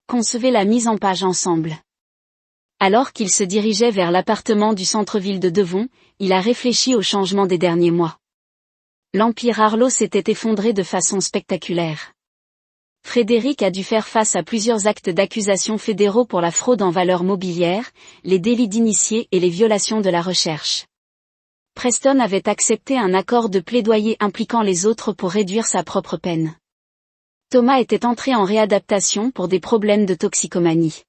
Concevez la mise en page ensemble. Alors qu'il se dirigeait vers l'appartement du centre-ville de Devon, il a réfléchi au changement des derniers mois. L'Empire Arlo s'était effondré de façon spectaculaire. Frédéric a dû faire face à plusieurs actes d'accusation fédéraux pour la fraude en valeurs mobilières, les délits d'initié et les violations de la recherche. Preston avait accepté un accord de plaidoyer impliquant les autres pour réduire sa propre peine. Thomas était entré en réadaptation pour des problèmes de toxicomanie.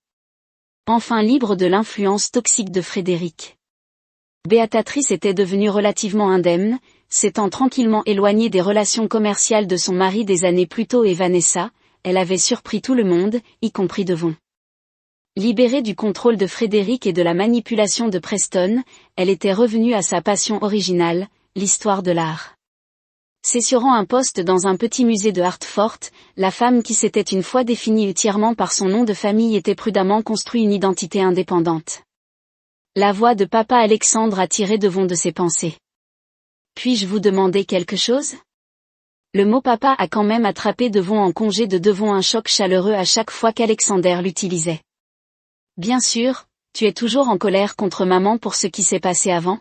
Enfin libre de l'influence toxique de Frédéric. Béatrice était devenue relativement indemne, s'étant tranquillement éloignée des relations commerciales de son mari des années plus tôt et Vanessa, elle avait surpris tout le monde, y compris Devon. Libérée du contrôle de Frédéric et de la manipulation de Preston, elle était revenue à sa passion originale, l'histoire de l'art. S'assurant un poste dans un petit musée de Hartford, la femme qui s'était une fois définie entièrement par son nom de famille était prudemment construit une identité indépendante. La voix de papa Alexandre a tiré Devon de ses pensées. Puis-je vous demander quelque chose ? Le mot papa a quand même attrapé Devon en congé de Devon un choc chaleureux à chaque fois qu'Alexander l'utilisait. Bien sûr, tu es toujours en colère contre maman pour ce qui s'est passé avant ?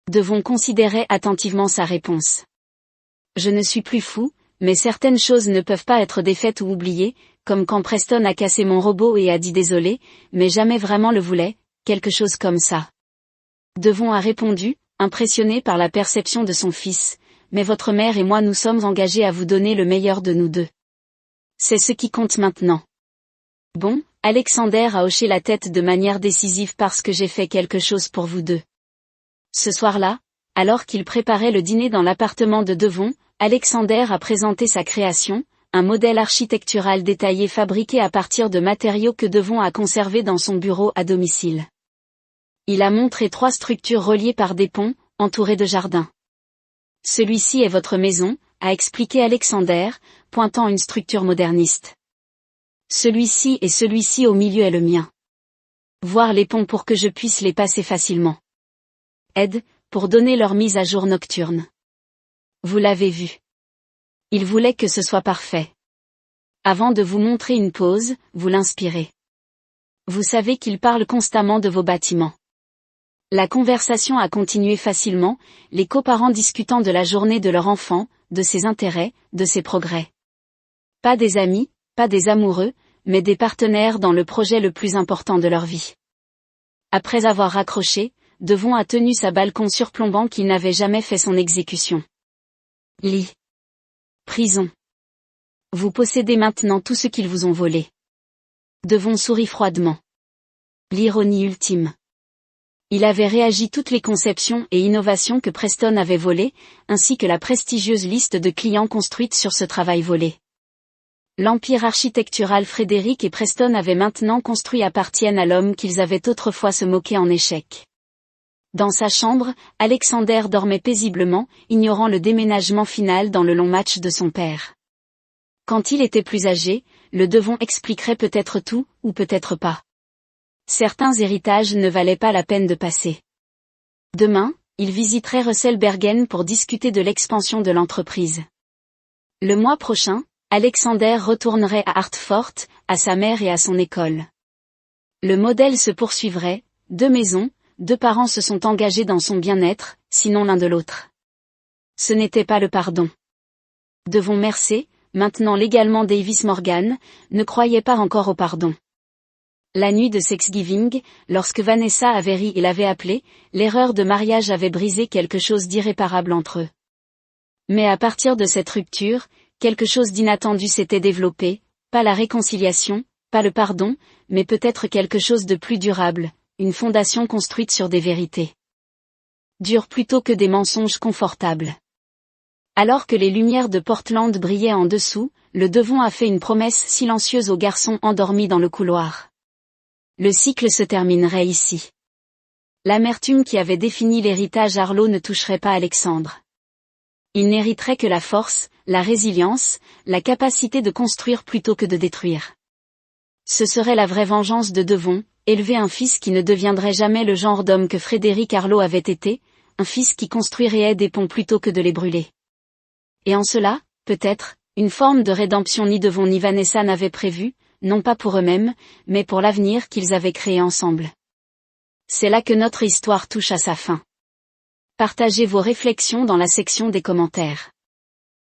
Devon considérait attentivement sa réponse. Je ne suis plus fou, mais certaines choses ne peuvent pas être défaites ou oubliées, comme quand Preston a cassé mon robot et a dit désolé, mais jamais vraiment le voulait, quelque chose comme ça. Devon a répondu, impressionné par la perception de son fils, mais votre mère et moi nous sommes engagés à vous donner le meilleur de nous deux. C'est ce qui compte maintenant. Bon, Alexander a hoché la tête de manière décisive parce que j'ai fait quelque chose pour vous deux. Ce soir-là, alors qu'il préparait le dîner dans l'appartement de Devon, Alexander a présenté sa création, un modèle architectural détaillé fabriqué à partir de matériaux que Devon a conservés dans son bureau à domicile. Il a montré 3 structures reliées par des ponts, entourées de jardins. Celui-ci est votre maison, a expliqué Alexander, pointant une structure moderniste. Celui-ci et celui-ci au milieu est le mien. Voir les ponts pour que je puisse les passer facilement. Aide, pour donner leur mise à jour nocturne. Vous l'avez vu. Il voulait que ce soit parfait. Avant de vous montrer une pause, vous l'inspirez. Vous savez qu'il parle constamment de vos bâtiments. La conversation a continué facilement, les coparents discutant de la journée de leur enfant, de ses intérêts, de ses progrès. Pas des amis, pas des amoureux, mais des partenaires dans le projet le plus important de leur vie. Après avoir raccroché, Devon a tenu sa balcon surplombant qu'il n'avait jamais fait son exécution. Lit. Prison. Vous possédez maintenant tout ce qu'ils vous ont volé. Devon sourit froidement. L'ironie ultime. Il avait réagi toutes les conceptions et innovations que Preston avait volées, ainsi que la prestigieuse liste de clients construite sur ce travail volé. L'empire architectural Frédéric et Preston avaient maintenant construit appartiennent à l'homme qu'ils avaient autrefois se moqué en échec. Dans sa chambre, Alexander dormait paisiblement, ignorant le déménagement final dans le long match de son père. Quand il était plus âgé, le Devon expliquerait peut-être tout, ou peut-être pas. Certains héritages ne valaient pas la peine de passer. Demain, il visiterait Russell Bergen pour discuter de l'expansion de l'entreprise. Le mois prochain, Alexander retournerait à Hartford, à sa mère et à son école. Le modèle se poursuivrait, 2 maisons, 2 parents se sont engagés dans son bien-être, sinon l'un de l'autre. Ce n'était pas le pardon. Devon Mercer, maintenant légalement Davis Morgan, ne croyait pas encore au pardon. La nuit de Thanksgiving, lorsque Vanessa avait ri et l'avait appelé, l'erreur de mariage avait brisé quelque chose d'irréparable entre eux. Mais à partir de cette rupture, quelque chose d'inattendu s'était développé, pas la réconciliation, pas le pardon, mais peut-être quelque chose de plus durable, une fondation construite sur des vérités dures plutôt que des mensonges confortables. Alors que les lumières de Portland brillaient en dessous, le Devon a fait une promesse silencieuse aux garçons endormis dans le couloir. Le cycle se terminerait ici. L'amertume qui avait défini l'héritage Arlo ne toucherait pas Alexandre. Il n'hériterait que la force, la résilience, la capacité de construire plutôt que de détruire. Ce serait la vraie vengeance de Devon, élever un fils qui ne deviendrait jamais le genre d'homme que Frédéric Arlo avait été, un fils qui construirait des ponts plutôt que de les brûler. Et en cela, peut-être, une forme de rédemption ni Devon ni Vanessa n'avaient prévue, non pas pour eux-mêmes, mais pour l'avenir qu'ils avaient créé ensemble. C'est là que notre histoire touche à sa fin. Partagez vos réflexions dans la section des commentaires.